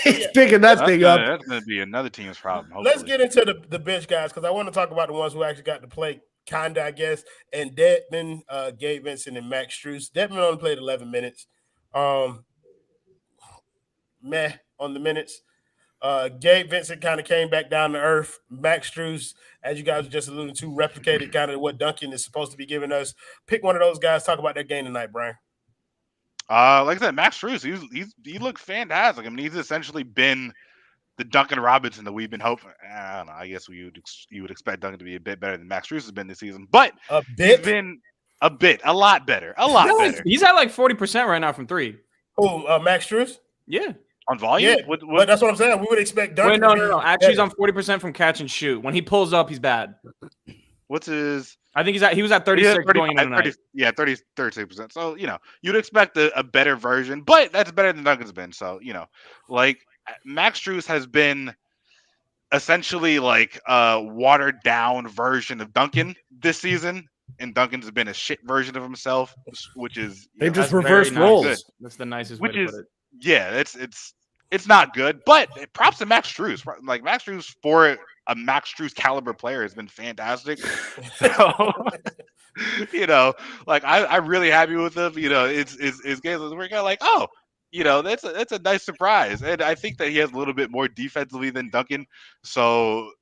he's picking that thing up.
That's going to be another team's problem. Hopefully.
Let's get into the bench guys, because I want to talk about the ones who actually got to play. Kinda, I guess, and Dedmon, Gabe Vincent, and Max Strus. Dedmon only played 11 minutes. Meh on the minutes. Gabe Vincent kind of came back down to earth. Max Strus, as you guys were just alluding to, replicated kind of what Duncan is supposed to be giving us. Pick one of those guys. Talk about their game tonight, Brian.
Like I said, Max Strus, he looked fantastic. I mean, he's essentially been the Duncan Robinson that we've been hoping. I don't know. I guess you would expect Duncan to be a bit better than Max Strus has been this season, but he's been a lot better. Better.
He's at like 40% right now from 3.
Oh, Max Strus?
Yeah.
On volume?
Yeah, but that's what I'm saying. We would expect Duncan.
No. Actually, he's on 40% from catch and shoot. When he pulls up, he's bad.
What's his?
I think he was at 36 going into tonight.
36%. So, you'd expect a better version, but that's better than Duncan's been. So, like Max Strus has been essentially like a watered down version of Duncan this season, and Duncan's been a shit version of himself, which is
They've just
That's very
reversed
nice.
roles.
good.
That's the nicest
Which
way to
is
put it.
yeah, it's not good, but props to Max Strus. Like Max Strus for a Max Strus caliber player has been fantastic. So like I'm really happy with him. It's games where you're like, oh, that's a nice surprise, and I think that he has a little bit more defensively than Duncan. So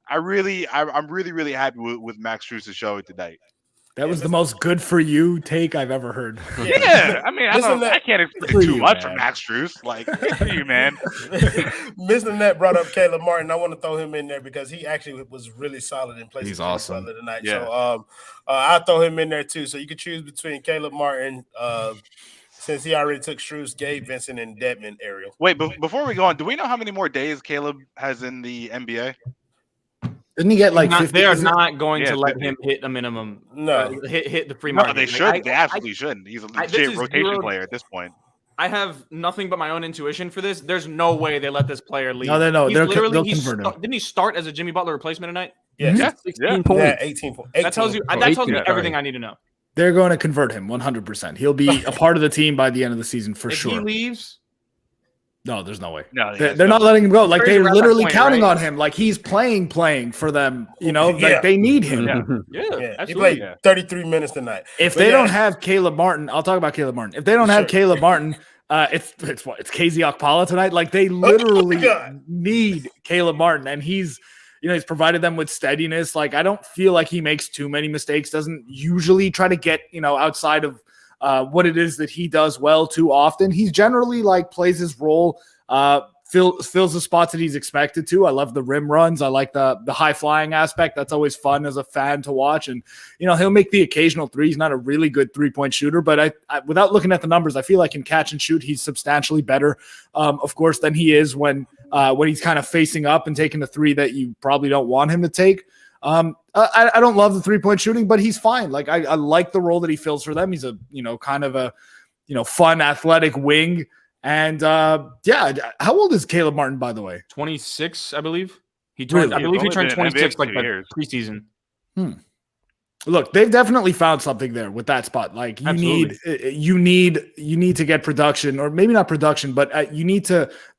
I'm really really happy with Max Strus' showing tonight.
That was the most good for you take I've ever heard.
Yeah, I mean, I can't expect
for
too
you,
much
man.
from Max Strus. Like, good for you, man.
Mr. Net brought up Caleb Martin. I want to throw him in there because he actually was really solid in place.
He's
of Jimmy
awesome.
Butler tonight.
Yeah.
So I'll throw him in there too. So you could choose between Caleb Martin, since he already took Strus, Gabe Vincent, and Dedmon. Ariel.
Wait, before we go on, do we know how many more days Caleb has in the NBA?
Didn't he get like 50?
They are not going
Yeah,
to let
50.
him hit a minimum.
No.
Hit the free
No,
market.
they
Like,
should. They absolutely shouldn't. He's a
this
legit
is
rotation
zero-
player at this point.
I have nothing but my own intuition for this. There's no way they let this player leave.
No, they don't.
He's
They'll
literally
convert him.
didn't he start as a Jimmy Butler replacement tonight?
Yes.
Yeah,
16 points.
Yeah, 18 points.
That tells me
18,
everything
sorry.
I need to know.
They're going to convert him 100%. He'll be a part of the team by the end of the season for
If
sure.
he leaves,
No, there's no way.
No,
They're not letting him go. Like
Crazy
they're
around that
literally
point,
counting
right?
on him. Like he's playing for them. Like
Yeah.
they need him.
Yeah.
yeah,
Yeah, he
absolutely.
played 33 minutes tonight.
If
But
they
yeah.
don't have Caleb Martin, I'll talk about Caleb Martin. If they don't have
Sure.
Caleb Martin, it's KZ Okpala tonight. Like they literally
God.
need Caleb Martin, and he's provided them with steadiness. Like I don't feel like he makes too many mistakes. Doesn't usually try to get outside of what it is that he does well too often. He's generally like plays his role. Fills the spots that he's expected to. I love the rim runs. I like the high flying aspect. That's always fun as a fan to watch. And he'll make the occasional three. He's not a really good 3-point shooter, but I without looking at the numbers, I feel like in catch and shoot he's substantially better, of course, than he is when he's kind of facing up and taking the three that you probably don't want him to take. I don't love the 3-point shooting, but he's fine. Like I like the role that he fills for them. He's a kind of a fun athletic wing. And how old is Caleb Martin, by the way?
26, I believe. He turned.
Really?
I believe he
He's
turned
only been in
26
NBA
like
for
the
2 years.
preseason.
Look, they've definitely found something there with that spot. Like you need to get production, or maybe not production, but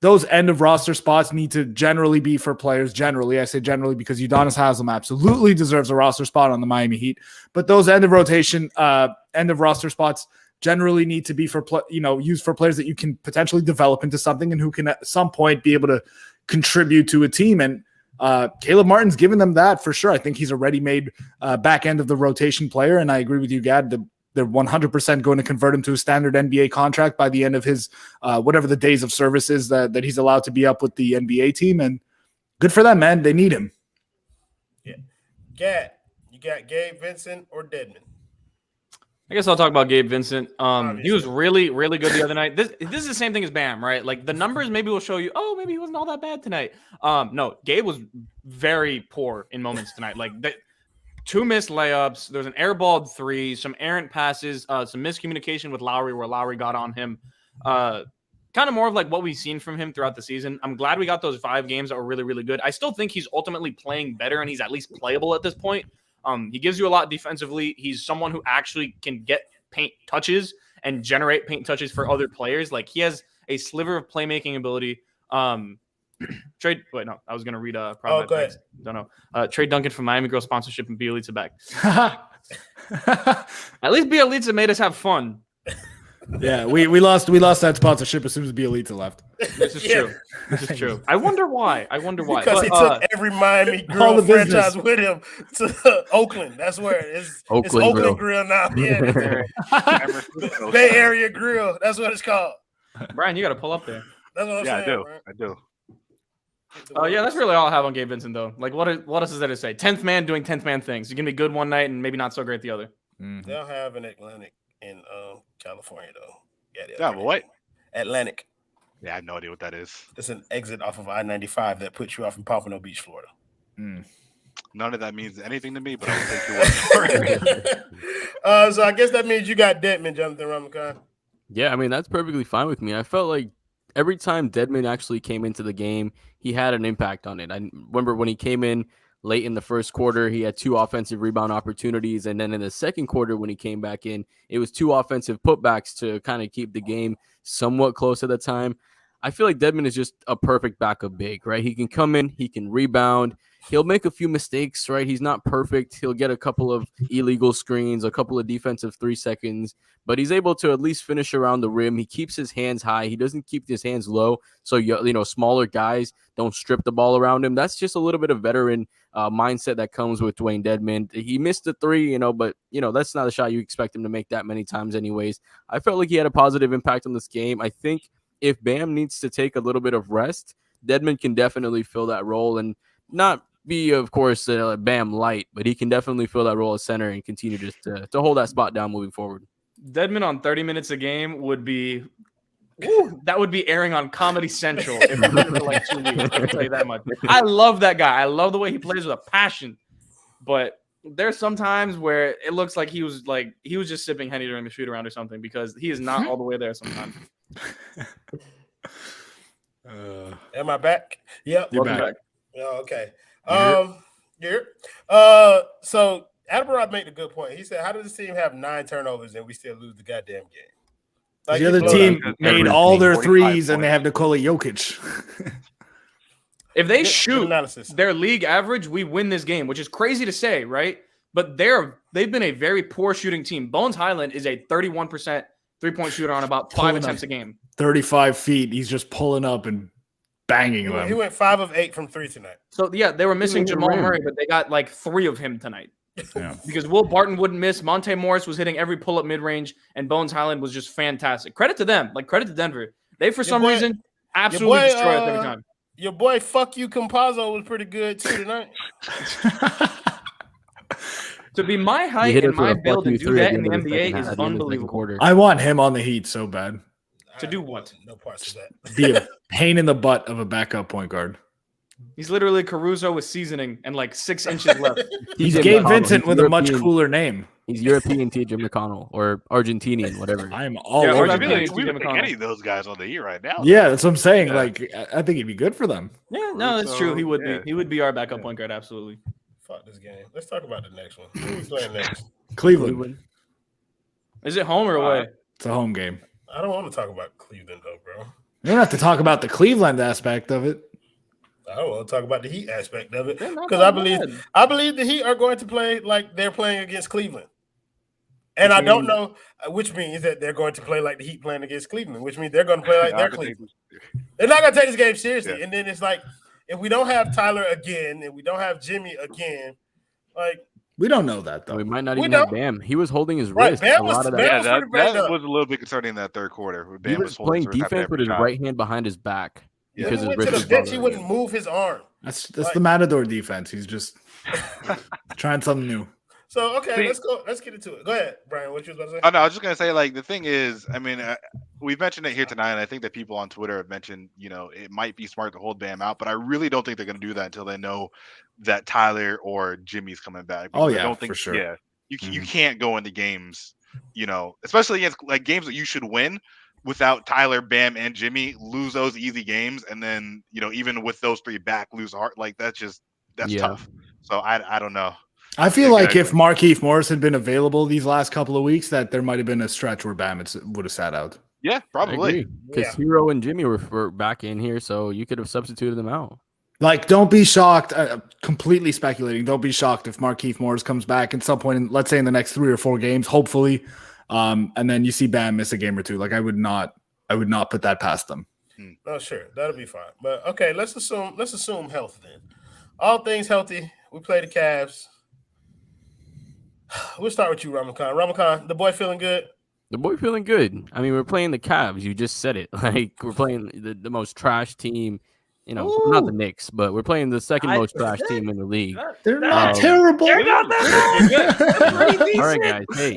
those end of roster spots need to generally be for players. Generally, I say generally because Udonis Haslem absolutely deserves a roster spot on the Miami Heat. But those end of rotation, end of roster spots generally need to be for used for players that you can potentially develop into something and who can at some point be able to contribute to a team. And Caleb Martin's given them that for sure. I think he's a ready-made back end of the rotation player, and I agree with you, Gad. They're 100% going to convert him to a standard NBA contract by the end of his whatever the days of service is that he's allowed to be up with the NBA team. And good for them, man. They need him.
Yeah. Gad, you got Gabe Vincent or Dedmon?
I guess I'll talk about Gabe Vincent. He
Obviously.
was really, really good the other night. This is the same thing as Bam, right? Like the numbers maybe will show you, oh, maybe he wasn't all that bad tonight. No, Gabe was very poor in moments tonight. Like 2 missed layups. There's an airballed 3, some errant passes, some miscommunication with Lowry where Lowry got on him. Kind of more of like what we've seen from him throughout the season. I'm glad we got those 5 games that were really, really good. I still think he's ultimately playing better and he's at least playable at this point. He gives you a lot defensively. He's someone who actually can get paint touches and generate paint touches for other players. Like he has a sliver of playmaking ability. I was going to read a private
go ahead.
text. Don't know. Trade Duncan from Miami Girl sponsorship and Bielitsa back. At least Bielitsa made us have fun.
Yeah, we lost that sponsorship as soon as Bielitsa left.
This is true. This is true. I wonder why.
Because
But,
he took every Miami
all
Grill
the business.
franchise with him to Oakland. That's where it is. It's
Oakland
Oakland
Grill.
Grill now. Yeah, Bay Area Grill. That's what it's called.
Brian, you got to pull up there.
That's what I'm
Yeah,
saying.
I do.
Bro.
I do.
Yeah, that's really all I have on Gabe Vincent, though. Like, what else is there to say? 10th man doing 10th man things. He's going to be good one night and maybe not so great the other.
They don't have an Atlantic in California though.
Yeah, but what?
Atlantic.
Yeah, I have no idea what that is.
It's an exit off of I-95 that puts you off in Pompano Beach, Florida.
None of that means anything to me, but I'll take your word for it.
So I guess that means you got Deadman, Jonathan Ramakan.
Yeah, I mean, that's perfectly fine with me. I felt like every time Deadman actually came into the game, he had an impact on it. I remember when he came in late in the first quarter, he had 2 offensive rebound opportunities. And then in the second quarter, when he came back in, it was 2 offensive putbacks to kind of keep the game somewhat close at the time. I feel like Deadman is just a perfect backup big, right? He can come in, he can rebound. He'll make a few mistakes, right? He's not perfect. He'll get a couple of illegal screens, a couple of defensive 3 seconds, but he's able to at least finish around the rim. He keeps his hands high. He doesn't keep his hands low. So, you know, smaller guys don't strip the ball around him. That's just a little bit of veteran mindset that comes with Dwayne Dedmon. He missed the 3, you know, but, you know, that's not a shot you expect him to make that many times anyways. I felt like he had a positive impact on this game. I think if Bam needs to take a little bit of rest, Dedmon can definitely fill that role and not be, of course, Bam light, but he can definitely fill that role as center and continue just to hold that spot down moving forward.
Dedmon on 30 minutes a game would be that would be airing on Comedy Central if it did it for like 2 weeks. I can tell you that much. I love that guy. I love the way he plays with a passion. But there's some times where it looks like he was just sipping Henny during the shoot around or something because he is not all the way there sometimes.
Am I back? Yep.
You're
Welcome
back.
back.
Oh, okay. Here. So Admiral made a good point. He said, "How does this team have 9 turnovers and we still lose the goddamn game?"
The other
blow
team
out.
made all their threes and they have Nikola Jokic.
If they
Good
shoot
analysis.
their league average, we win this game, which is crazy to say, right? But they've been a very poor shooting team. Bones Highland is a 31% three-point shooter on about 5 attempts a game.
35 feet. He's just pulling up and banging
He
them.
went 5 of 8 from 3 tonight.
So, yeah, they were missing
Even
Jamal
rim.
Murray, but they got like 3 of him tonight.
Yeah.
Because Will Barton wouldn't miss. Monte Morris was hitting every pull-up mid-range, and Bones Highland was just fantastic. Credit to them. Like, credit to Denver. They, for some reason, absolutely destroy us every time.
Your boy, fuck you, Compazzo was pretty good too tonight.
To be my
He
height
hit it
and
for
my
a
build and do
42-3
that
at
in the
end of
NBA
second
is
half- at the end of the second
unbelievable.
quarter.
I want him on the Heat so bad.
To do what?
No parts of that.
Be a pain in the butt of a backup point guard.
He's literally Caruso with seasoning and like 6 inches left.
He's
TJ
Gabe
McConnell.
Vincent
He's
with a much
European-
cooler name.
He's European TJ McConnell or Argentinian, whatever.
I am all
Yeah,
over
I
Argentinian.
feel
that.
like we would
TJ
take
McConnell.
any of those guys on the Heat right now.
Yeah, that's what I'm saying.
Yeah.
Like, I think he'd be good for them.
Yeah, no, that's true. He would
Yeah.
be. He would be our backup point guard, absolutely.
Fuck this game. Let's talk about the next one. Who we playing next?
Cleveland.
Is it home or away?
It's a home game.
I don't want to talk about Cleveland though, bro.
You don't have to talk about the Cleveland aspect of it.
I don't want to talk about the Heat aspect of it
They're not
because
that
I
bad.
believe the Heat are going to play like they're playing against Cleveland, and I don't know which means that they're going to play like the Heat playing against Cleveland, which means they're going to play like
I
they're
could think-
Cleveland. They're not going to take this game seriously,
Yeah.
and then it's like if we don't have Tyler again and we don't have Jimmy again, like
We don't know that, though.
We might not
We
even have
don't.
Bam. He was holding his
Right,
wrist.
Bam
a
was-
lot of
Bam
that.
Yeah,
was
that,
pretty banged
that
up.
was a little bit concerning in that third quarter. Where
He
Bam
was
holding
playing
his wrist after
defense with
every
his
shot.
right hand behind his back
Yeah.
when
because
he
his
went to
wrist
the
was
bench, he
bothering
wouldn't
him.
move his arm.
That's
Like-
the Matador defense. He's just trying something new.
So okay,
See-
let's go. Let's get into it. Go ahead, Brian. What you was about to say?
Oh no, I was just gonna say, like, the thing is, I mean, we've mentioned it here tonight, and I think that people on Twitter have mentioned, you know, it might be smart to hold Bam out, but I really don't think they're gonna do that until they know that Tyler or Jimmy's coming back.
Oh,
because I
yeah,
don't think,
for sure.
Yeah, you
Mhm.
can't go into games, you know, especially against like games that you should win without Tyler, Bam, and Jimmy. Lose those easy games, and then you know, even with those 3 back, lose hard. Like that's
Yeah.
tough. So I don't know.
I feel like if
Exactly.
Markieff Morris had been available these last couple of weeks, that there might have been a stretch where Bam would have sat out.
Yeah,
I
probably.
agree. Because
Yeah.
Hero and Jimmy were back in here, so you could have substituted them out.
Like, don't be shocked. Completely speculating. Don't be shocked if Markieff Morris comes back at some point, in, let's say in the next 3 or 4 games, hopefully, and then you see Bam miss a game or two. Like, I would not put that past them.
No, sure, that'll be fine. But okay, let's assume health then. All things healthy, we play the Cavs. We'll start with you, Ramakan. Ramakan, the boy feeling good.
The boy feeling good. I mean, we're playing the Cavs. You just said it. Like we're playing the most trash team. You know, not the Knicks, but we're playing the second most trash team in the league.
They're not
Um,
terrible.
They're not that
All right, guys. Hey,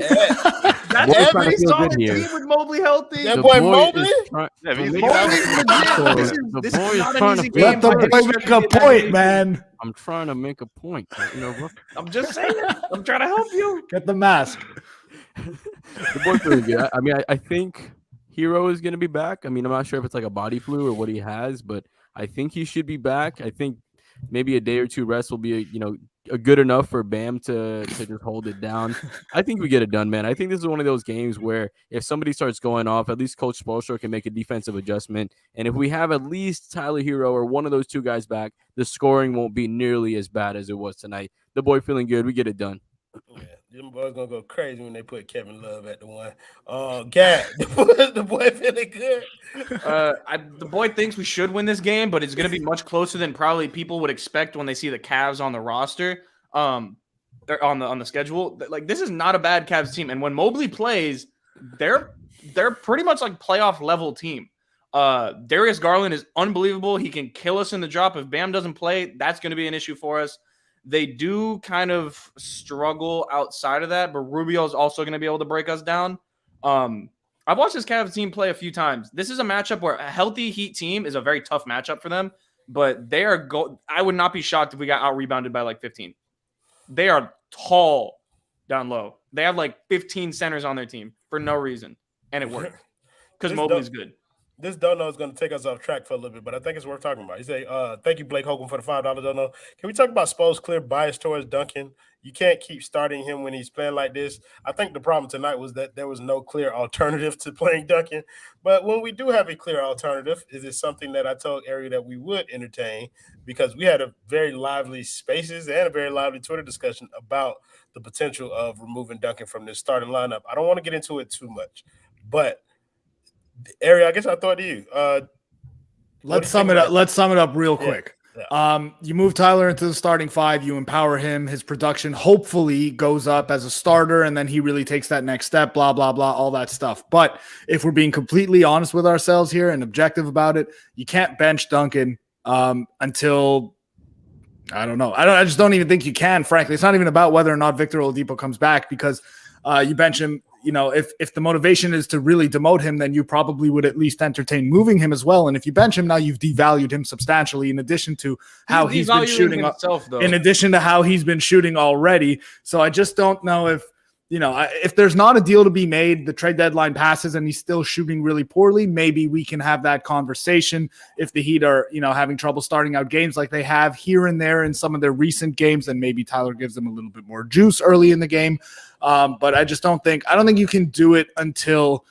That's
boy's
a
trying to
pretty
feel
solid
good here.
team with Mobley healthy.
That
The
boy
boy
Mobley?
is trying.
Yeah,
the
he's
boy-
Mobley's legit, bro. This
the
is
boy is
not an
trying to
easy
feel
game.
Let the
for
good.
boy
him,
make
especially
a
in that
point,
game.
man.
I'm trying to make a point. You know,
I'm just saying. I'm trying to help you.
Get the mask.
the boy's feeling good. I mean, I think Hero is going to be back. I mean, I'm not sure if it's like a body flu or what he has, but I think he should be back. I think maybe a day or two rest will be, a good enough for Bam to just hold it down. I think we get it done, man. I think this is one of those games where if somebody starts going off, at least Coach Spoelstra can make a defensive adjustment. And if we have at least Tyler Hero or one of those two guys back, the scoring won't be nearly as bad as it was tonight. The boy feeling good. We get it done.
Yeah, them boys gonna go crazy when they put Kevin Love at the one. Gad, the boy feeling good.
The boy thinks we should win this game, but it's going to be much closer than probably people would expect when they see the Cavs on the roster. They're on the schedule. Like, this is not a bad Cavs team, and when Mobley plays, they're pretty much like playoff level team. Darius Garland is unbelievable. He can kill us in the drop. If Bam doesn't play, that's going to be an issue for us. They do kind of struggle outside of that, but Rubio is also going to be able to break us down. I've watched this Cavs team play a few times. This is a matchup where a healthy Heat team is a very tough matchup for them, but they are I would not be shocked if we got out-rebounded by like 15. They are tall down low. They have like 15 centers on their team for no reason, and it worked because Mobley's good.
This dono is going to take us off track for a little bit, but I think it's worth talking about. You say, thank you, Blake Hogan, for the $5 dono. Can we talk about Spo's clear bias towards Duncan? You can't keep starting him when he's playing like this. I think the problem tonight was that there was no clear alternative to playing Duncan. But when we do have a clear alternative, is it something that I told Ari that we would entertain? Because we had a very lively spaces and a very lively Twitter discussion about the potential of removing Duncan from this starting lineup. I don't want to get into it too much, but Ari, I guess I thought to you.
Let's sum it up. Let's sum it up real quick.
Yeah.
You move Tyler into the starting five. You empower him. His production hopefully goes up as a starter, and then he really takes that next step. Blah blah blah, all that stuff. But if we're being completely honest with ourselves here and objective about it, you can't bench Duncan until I don't know. I just don't even think you can. Frankly, it's not even about whether or not Victor Oladipo comes back because you bench him. If the motivation is to really demote him, then you probably would at least entertain moving him as well. And if you bench him now, you've devalued him substantially. In addition to how he's been shooting, in addition to how he's been shooting already. So I just don't know if there's not a deal to be made, the trade deadline passes and he's still shooting really poorly. Maybe we can have that conversation if the Heat are having trouble starting out games like they have here and there in some of their recent games, and maybe Tyler gives them a little bit more juice early in the game. But I don't think you can do it until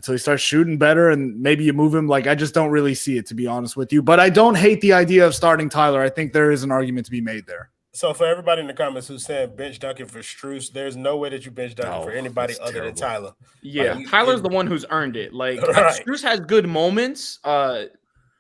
he starts shooting better, and maybe you move him. Like, I just don't really see it, to be honest with you. But I don't hate the idea of starting Tyler. I think there is an argument to be made there.
So for everybody in the comments who's saying bench Duncan for Strus, there's no way that you bench Duncan for anybody other than Tyler.
Yeah, Tyler's the one who's earned it. Like, right. Strus has good moments.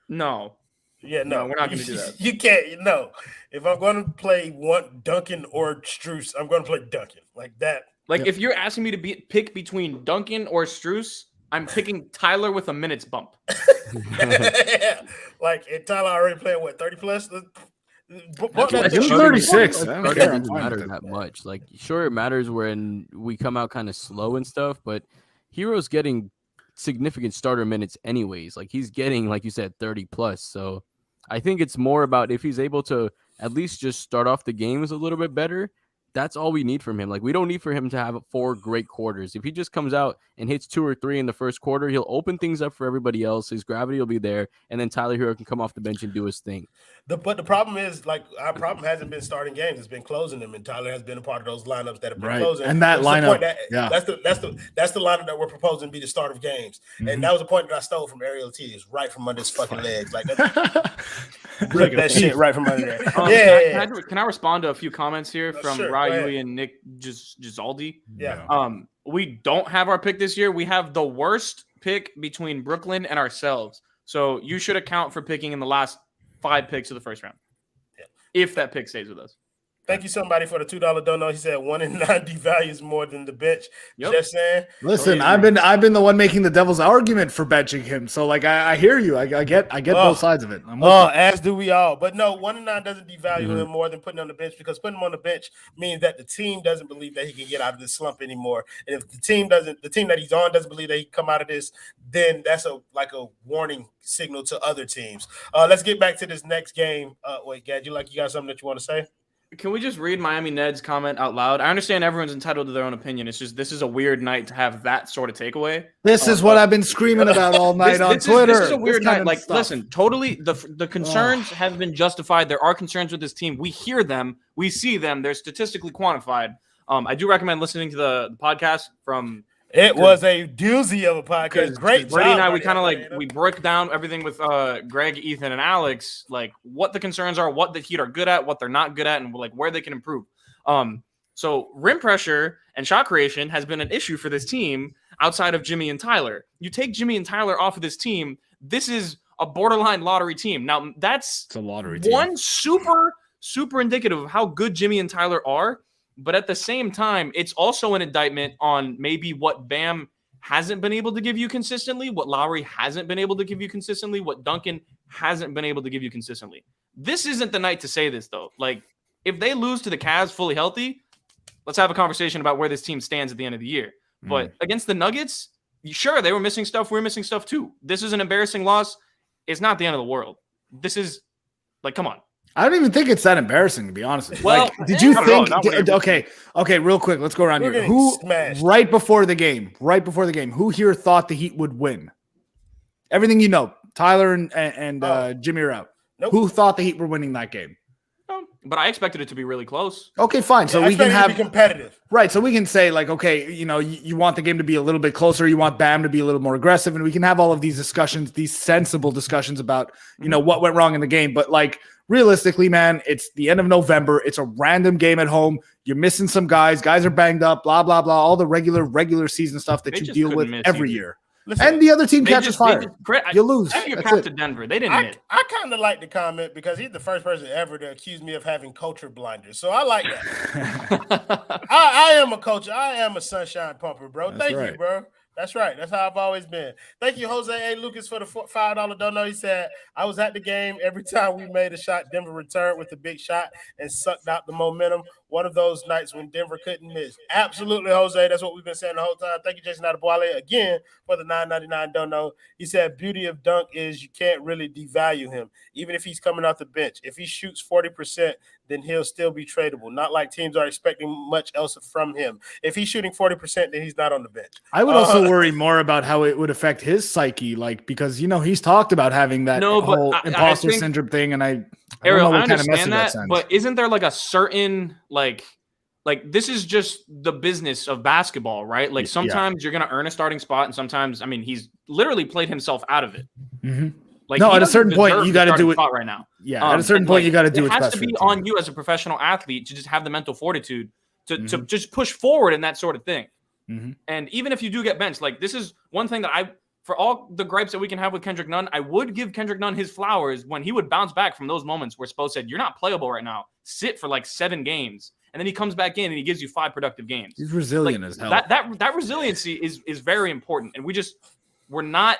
No.
Yeah, no,
we're not going to do that.
You can't. No, if I'm going to play one Duncan or Strus, I'm going to play Duncan like that.
Like, if you're asking me to pick between Duncan or Strus, I'm picking Tyler with a minutes bump.
Like, and Tyler already playing 30 plus.
He's 36.
It doesn't matter that much. Like, sure, it matters when we come out kind of slow and stuff, but Hero's getting significant starter minutes anyways. Like, he's getting, like you said, 30 plus. So I think it's more about if he's able to at least just start off the games a little bit better. That's all we need from him. Like, we don't need for him to have 4 great quarters. If he just comes out and hits 2 or 3 in the first quarter, he'll open things up for everybody else. His gravity will be there, and then Tyler Hero can come off the bench and do his thing.
But the problem is, like, our problem hasn't been starting games; it's been closing them. And Tyler has been a part of those lineups that have been closing.
And that lineup,
that's the lineup that we're proposing to be the start of games. Mm-hmm. And that was a point that I stole from Ariel T. Is right from under his fucking legs, like rip that shit right from under there.
Can I respond to a few comments here from Ryu and Nick Gisaldi?
Yeah.
We don't have our pick this year. We have the worst pick between Brooklyn and ourselves. So you should account for picking in the last 5 picks of the first round. Yeah. If that pick stays with us.
Thank you, somebody, for the $2 donut. He said 1 in 9 devalues more than the bench.
Yep.
Just saying.
Listen, I've been the one making the devil's argument for benching him. So like I hear you. I get both sides of it. I'm with you.
As do we all. But no, 1 in 9 doesn't devalue him more than putting him on the bench, because putting him on the bench means that the team doesn't believe that he can get out of this slump anymore. And if the team that he's on doesn't believe that he can come out of this, then that's a warning signal to other teams. Let's get back to this next game. Wait, Gad, you got something that you want to say?
Can we just read Miami Ned's comment out loud? I understand everyone's entitled to their own opinion. It's just this is a weird night to have that sort of takeaway.
This is what I've been screaming about all night on Twitter.
This is a weird night. Like, listen, totally, the concerns have been justified. There are concerns with this team. We hear them. We see them. They're statistically quantified. I do recommend listening to the podcast from...
It was a doozy of a podcast. Great job.
Brady and I, we kind of we broke down everything with Greg, Ethan, and Alex, like what the concerns are, what the Heat are good at, what they're not good at, and like where they can improve. So rim pressure and shot creation has been an issue for this team outside of Jimmy and Tyler. You take Jimmy and Tyler off of this team, this is a borderline lottery team. Now that's
a lottery team.
One super indicative of how good Jimmy and Tyler are. But at the same time, it's also an indictment on maybe what Bam hasn't been able to give you consistently, what Lowry hasn't been able to give you consistently, what Duncan hasn't been able to give you consistently. This isn't the night to say this, though. Like, if they lose to the Cavs fully healthy, let's have a conversation about where this team stands at the end of the year. But against the Nuggets, sure, they were missing stuff. We're missing stuff, too. This is an embarrassing loss. It's not the end of the world. This is, like, come on.
I don't even think it's that embarrassing, to be honest with you.
Well,
like, did you think? Okay, real quick, let's go around here. Who right before the game? Who here thought the Heat would win? Everything you know, Tyler and Jimmy are out.
Nope.
Who thought the Heat were winning that game?
But I expected it to be really close.
Okay, fine. So we can have
competitive,
right? So we can say like, okay, you want the game to be a little bit closer. You want Bam to be a little more aggressive, and we can have all of these discussions, these sensible discussions about what went wrong in the game. But like realistically, man, it's the end of November. It's a random game at home. You're missing some guys. Guys are banged up. Blah blah blah. All the regular season stuff that you deal with every year. Listen, and the other team catches fire. You lose.
I think you're to Denver. They didn't hit.
I kind of like the comment because he's the first person ever to accuse me of having culture blinders. So I like that. I am a culture. I am a sunshine pumper, bro. Thank you, bro. That's right. That's how I've always been. Thank you, Jose A. Lucas, for the $5 donut. He said, I was at the game. Every time we made a shot, Denver returned with a big shot and sucked out the momentum. One of those nights when Denver couldn't miss. Absolutely, Jose. That's what we've been saying the whole time. Thank you, Jason Adeboale, again for the $9.99 donut. He said, beauty of Dunk is you can't really devalue him, even if he's coming off the bench. If he shoots 40%, then he'll still be tradable. Not like teams are expecting much else from him. If he's shooting 40%, then he's not on the bench.
I would also worry more about how it would affect his psyche, like because he's talked about having that whole imposter syndrome thing, and I
Ariel, I understand that, but isn't there like a certain like this is just the business of basketball, right? Like sometimes you're gonna earn a starting spot, and sometimes he's literally played himself out of it.
Mm-hmm. Like at a certain point you got to do it
right now.
Yeah, at a certain point you got to do it.
It has to be on you as a professional athlete to just have the mental fortitude to just push forward in that sort of thing. Mm-hmm. And even if you do get benched, like this is one thing that for all the gripes that we can have with Kendrick Nunn, I would give Kendrick Nunn his flowers when he would bounce back from those moments where Spo said, you're not playable right now. Sit for like 7 games. And then he comes back in and he gives you 5 productive games.
He's resilient as hell.
That resiliency is very important. And we're not,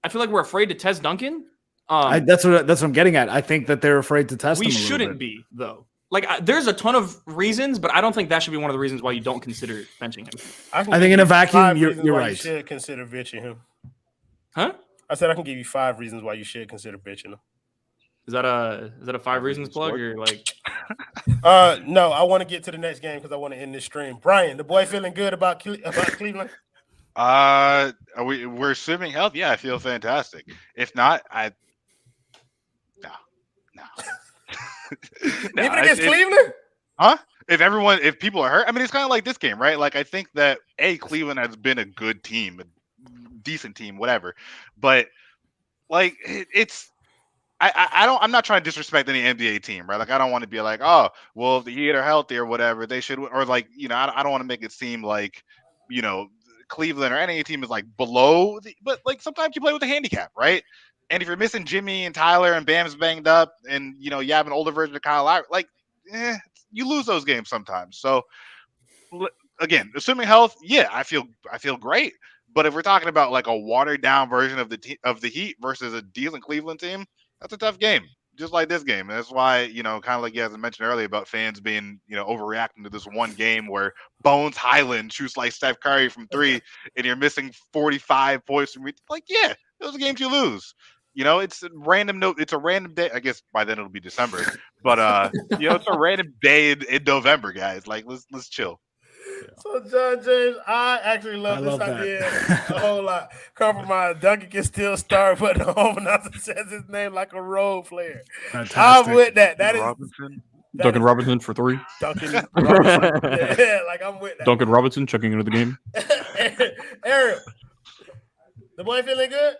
I feel like we're afraid to test Duncan.
That's what I'm getting at. I think that they're afraid to test him.
We shouldn't be, though. Like, there's a ton of reasons, but I don't think that should be one of the reasons why you don't consider benching him.
I think in a vacuum, you're right.
You should consider benching him.
Huh?
I said I can give you 5 reasons why you should consider benching him.
Is that a 5 reasons plug or like?
No, I want to get to the next game because I want to end this stream. Brian, the boy feeling good about Cleveland?
We're assuming health. Yeah, I feel fantastic. If not, no.
Even against Cleveland?
Huh? If people are hurt, it's kind of like this game, right? Like I think that Cleveland has been a good team, a decent team, whatever. But like I'm not trying to disrespect any NBA team, right? Like I don't want to be like, oh, well, if the Heat are healthy or whatever, they should, or like I don't want to make it seem like Cleveland or any team is like below, but like sometimes you play with a handicap, right? And if you're missing Jimmy and Tyler and Bam's banged up, and you have an older version of Kyle Lowry, like, you lose those games sometimes. So again, assuming health, yeah, I feel great. But if we're talking about like a watered down version of the Heat versus a decent Cleveland team, that's a tough game. Just like this game. And that's why, kind of like you guys mentioned earlier about fans being, overreacting to this one game where Bones Highland shoots like Steph Curry from 3 and you're missing 45 points from like, yeah, those are games you lose. It's a random note. It's a random day. I guess by then it'll be December, but it's a random day in November, guys. Like, let's chill.
So, John James, I actually love this idea a whole lot. Compromise. Duncan can still start, but the home announcer says his name like a role player.
Fantastic.
I'm with that. That is
Robinson.
Duncan Robinson for 3.
Duncan Robinson. Yeah, like I'm with that.
Duncan Robinson checking into the game.
Ariel, the boy feeling good?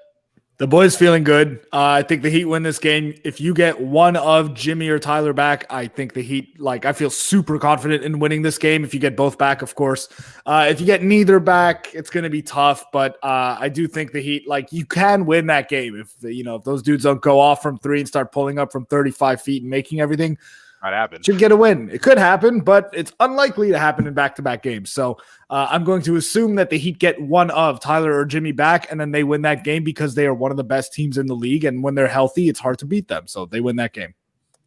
The boys feeling good. I think the Heat win this game. If you get one of Jimmy or Tyler back, I think the Heat, I feel super confident in winning this game. If you get both back, of course. If you get neither back, it's going to be tough. But I do think the Heat, you can win that game. If those dudes don't go off from 3 and start pulling up from 35 feet and making everything,
might happen.
Should get a win. It could happen, but it's unlikely to happen in back-to-back games. So I'm going to assume that the Heat get one of Tyler or Jimmy back, and then they win that game because they are one of the best teams in the league. And when they're healthy, it's hard to beat them. So they win that game.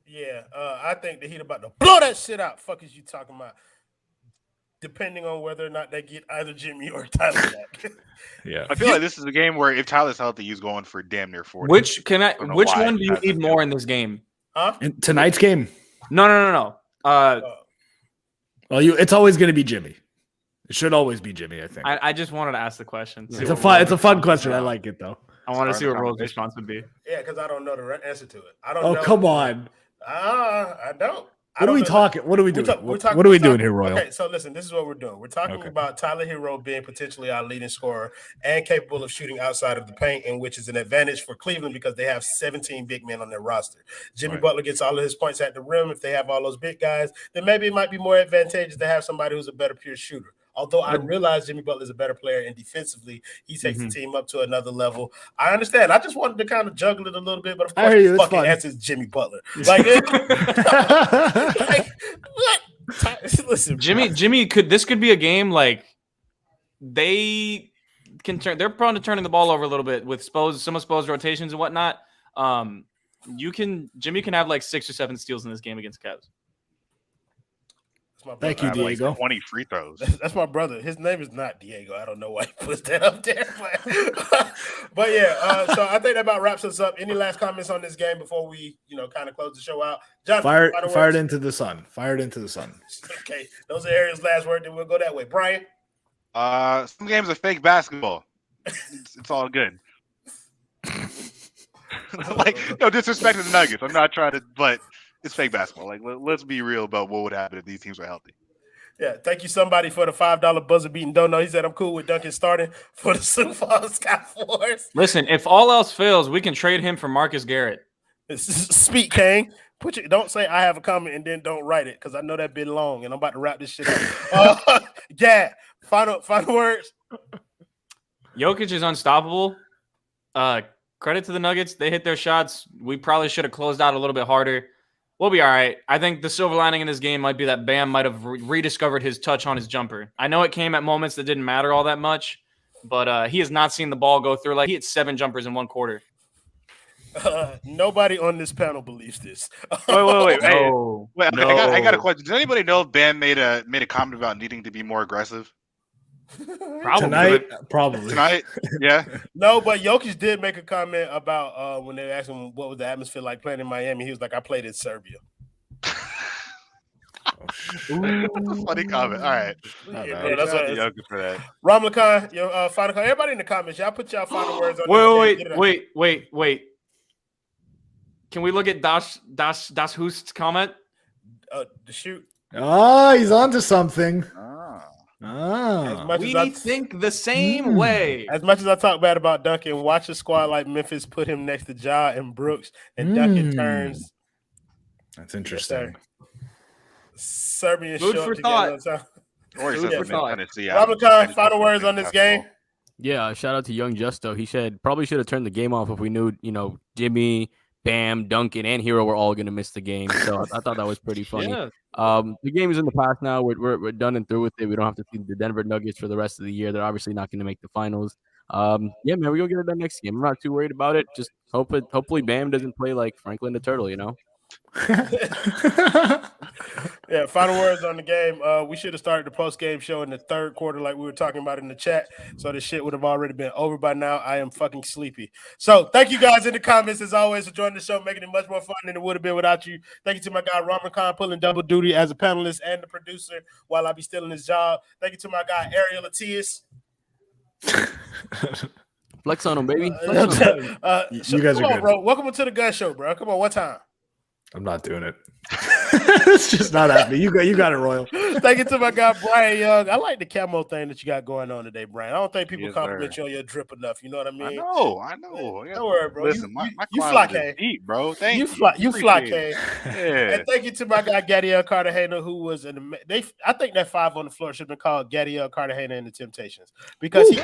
Yeah, I think the Heat about to blow that shit out. Fuck is you talking about? Depending on whether or not they get either Jimmy or Tyler back.
Yeah,
I feel like this is a game where if Tyler's healthy, he's going for damn near 40.
Which one do you need more in this game?
Huh?
In tonight's game?
No.
It's always going to be Jimmy. It should always be Jimmy, I think.
I just wanted to ask the question.
It's a fun question. I like it though.
I want to see what Roll's response would be.
Yeah, because I don't know the answer to it. I don't.
Oh,
know.
come on.
I don't.
What are we talking? What are we doing? What are we doing here, Royal?
Okay, so listen, this is what we're doing. We're talking about Tyler Hero being potentially our leading scorer and capable of shooting outside of the paint, and which is an advantage for Cleveland because they have 17 big men on their roster. Jimmy Butler gets all of his points at the rim. If they have all those big guys, then maybe it might be more advantageous to have somebody who's a better pure shooter. Although I realize Jimmy Butler is a better player and defensively, he takes the team up to another level. I understand. I just wanted to kind of juggle it a little bit, but of course, the fucking answer is Jimmy Butler. Like what? Listen,
Jimmy could be a game they can turn. They're prone to turning the ball over a little bit with some of Spo's rotations and whatnot. Jimmy can have 6 or 7 steals in this game against Cavs.
Thank you, Diego.
20 free throws.
That's my brother. His name is not Diego. I don't know why he puts that up there. But yeah, so I think that about wraps us up. Any last comments on this game before we, kind of close the show out? John,
fired into the sun. Fired into the sun.
Okay, those are Ariel's last word. Then we'll go that way. Brian?
Some games are fake basketball. It's all good. No disrespect to the Nuggets. I'm not trying to, but it's fake basketball. Let's be real about what would happen if these teams were healthy.
Yeah, thank you somebody for the $5 buzzer beating. Don't know. He said I'm cool with Duncan starting for the Sioux Falls Skyforce.
Listen, if all else fails, we can trade him for Marcus Garrett.
Speak, Kane. Don't say I have a comment and then don't write it because I know that been long and I'm about to wrap this shit up. Yeah, final words.
Jokic is unstoppable. Credit to the Nuggets. They hit their shots. We probably should have closed out a little bit harder. We'll be all right. I think the silver lining in this game might be that Bam might have rediscovered his touch on his jumper. I know it came at moments that didn't matter all that much, but he has not seen the ball go through. He hit 7 jumpers in 1 quarter.
Nobody on this panel believes this.
Wait.
No.
I got a question. Does anybody know if Bam made a comment about needing to be more aggressive?
Probably
tonight. Yeah.
No, but Jokic did make a comment about when they asked him what was the atmosphere like playing in Miami. He was like, "I played in Serbia."
That's a funny comment. All right.
Yeah, that's what
Jokic for that.
Ramlakan, your final comment. Everybody in the comments, y'all put y'all final words on.
Wait. Can we look at Das Hoost's comment?
The shoot.
Oh, he's onto something.
We think the same way.
As much as I talk bad about Duncan, watch a squad like Memphis put him next to Ja and Brooks, and Duncan turns.
That's interesting.
Serbian
food for thought.
Or he says Tennessee.
Ramlakan, final words on this game.
Yeah, shout out to Young Justo. He said probably should have turned the game off if we knew, Jimmy, Bam, Duncan, and Hero were all going to miss the game. So I thought that was pretty funny.
Yeah.
The game is in the past now. We're done and through with it. We don't have to see the Denver Nuggets for the rest of the year. They're obviously not going to make the finals. Yeah, man, we're going to get it done next game. I'm not too worried about it. Just hopefully Bam doesn't play like Franklin the Turtle, you know?
Yeah, final words on the game. We should have started the post-game show in the third quarter like we were talking about in the chat, so this shit would have already been over by now. I am fucking sleepy. So thank you guys in the comments, as always, for joining the show, making it much more fun than it would have been without you. Thank you to my guy, Robert Khan, pulling double duty as a panelist and the producer while I be still in his job. Thank you to my guy, Ariel Atias.
Flex on him, baby. Flex on him.
You guys are good.
Bro. Welcome to the Gun Show, bro. Come on, what time?
I'm not doing it. It's just not happening. You got it, Royal.
Thank you to my guy Brian Young. I like the camo thing that you got going on today, Brian. I don't think people
Yes,
compliment
sir.
you on your drip enough. You know what I mean?
I know.
Don't worry, bro.
Listen, my
you
closet
fly,
is deep, bro. Thank
you
you.
fly, you fly,
Appreciate
K.
it. Yeah.
And thank you to my guy Gadiel Cartagena, who was I think that 5 on the floor should have been called Gadiel Cartagena and the Temptations because he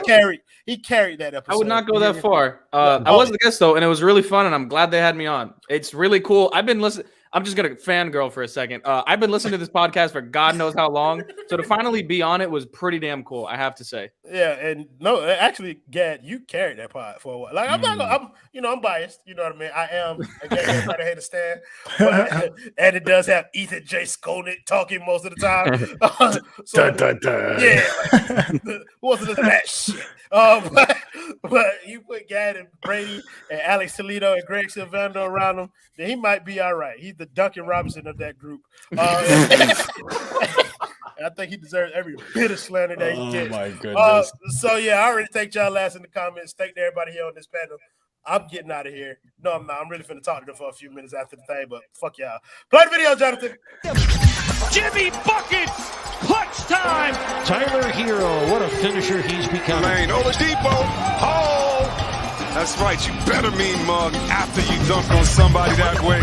carried that episode.
I would not go that far. I was the guest though, and it was really fun, and I'm glad they had me on. It's really cool. I've been listening. I'm just gonna fangirl for a second. I've been listening to this podcast for God knows how long, so to finally be on it was pretty damn cool. I have to say.
Yeah, and no, actually, Gad, you carried that pod for a while. Like I'm not, I'm biased. You know what I mean? I am a Gad Cartagena stan, and it does have Ethan J. Skolnick talking most of the time. So,
Dun, dun, dun.
Yeah, wasn't that shit. But you put Gad and Brady and Alex Toledo and Greg Silvando around him, then he might be all right. He's the Duncan Robinson of that group. I think he deserves every bit of slander that he gets.
Oh my goodness.
So yeah, I already thanked y'all last in the comments. Thank everybody here on this panel. I'm getting out of here. No, I'm not. I'm really finna talk to them for a few minutes after the thing, but fuck y'all. Play the video, Jonathan.
Jimmy Buckets, clutch time. Tyler Hero, what a finisher he's becoming.
Lane, Oladipo. Oh, that's right. You better mean mug after you dunk on somebody that way.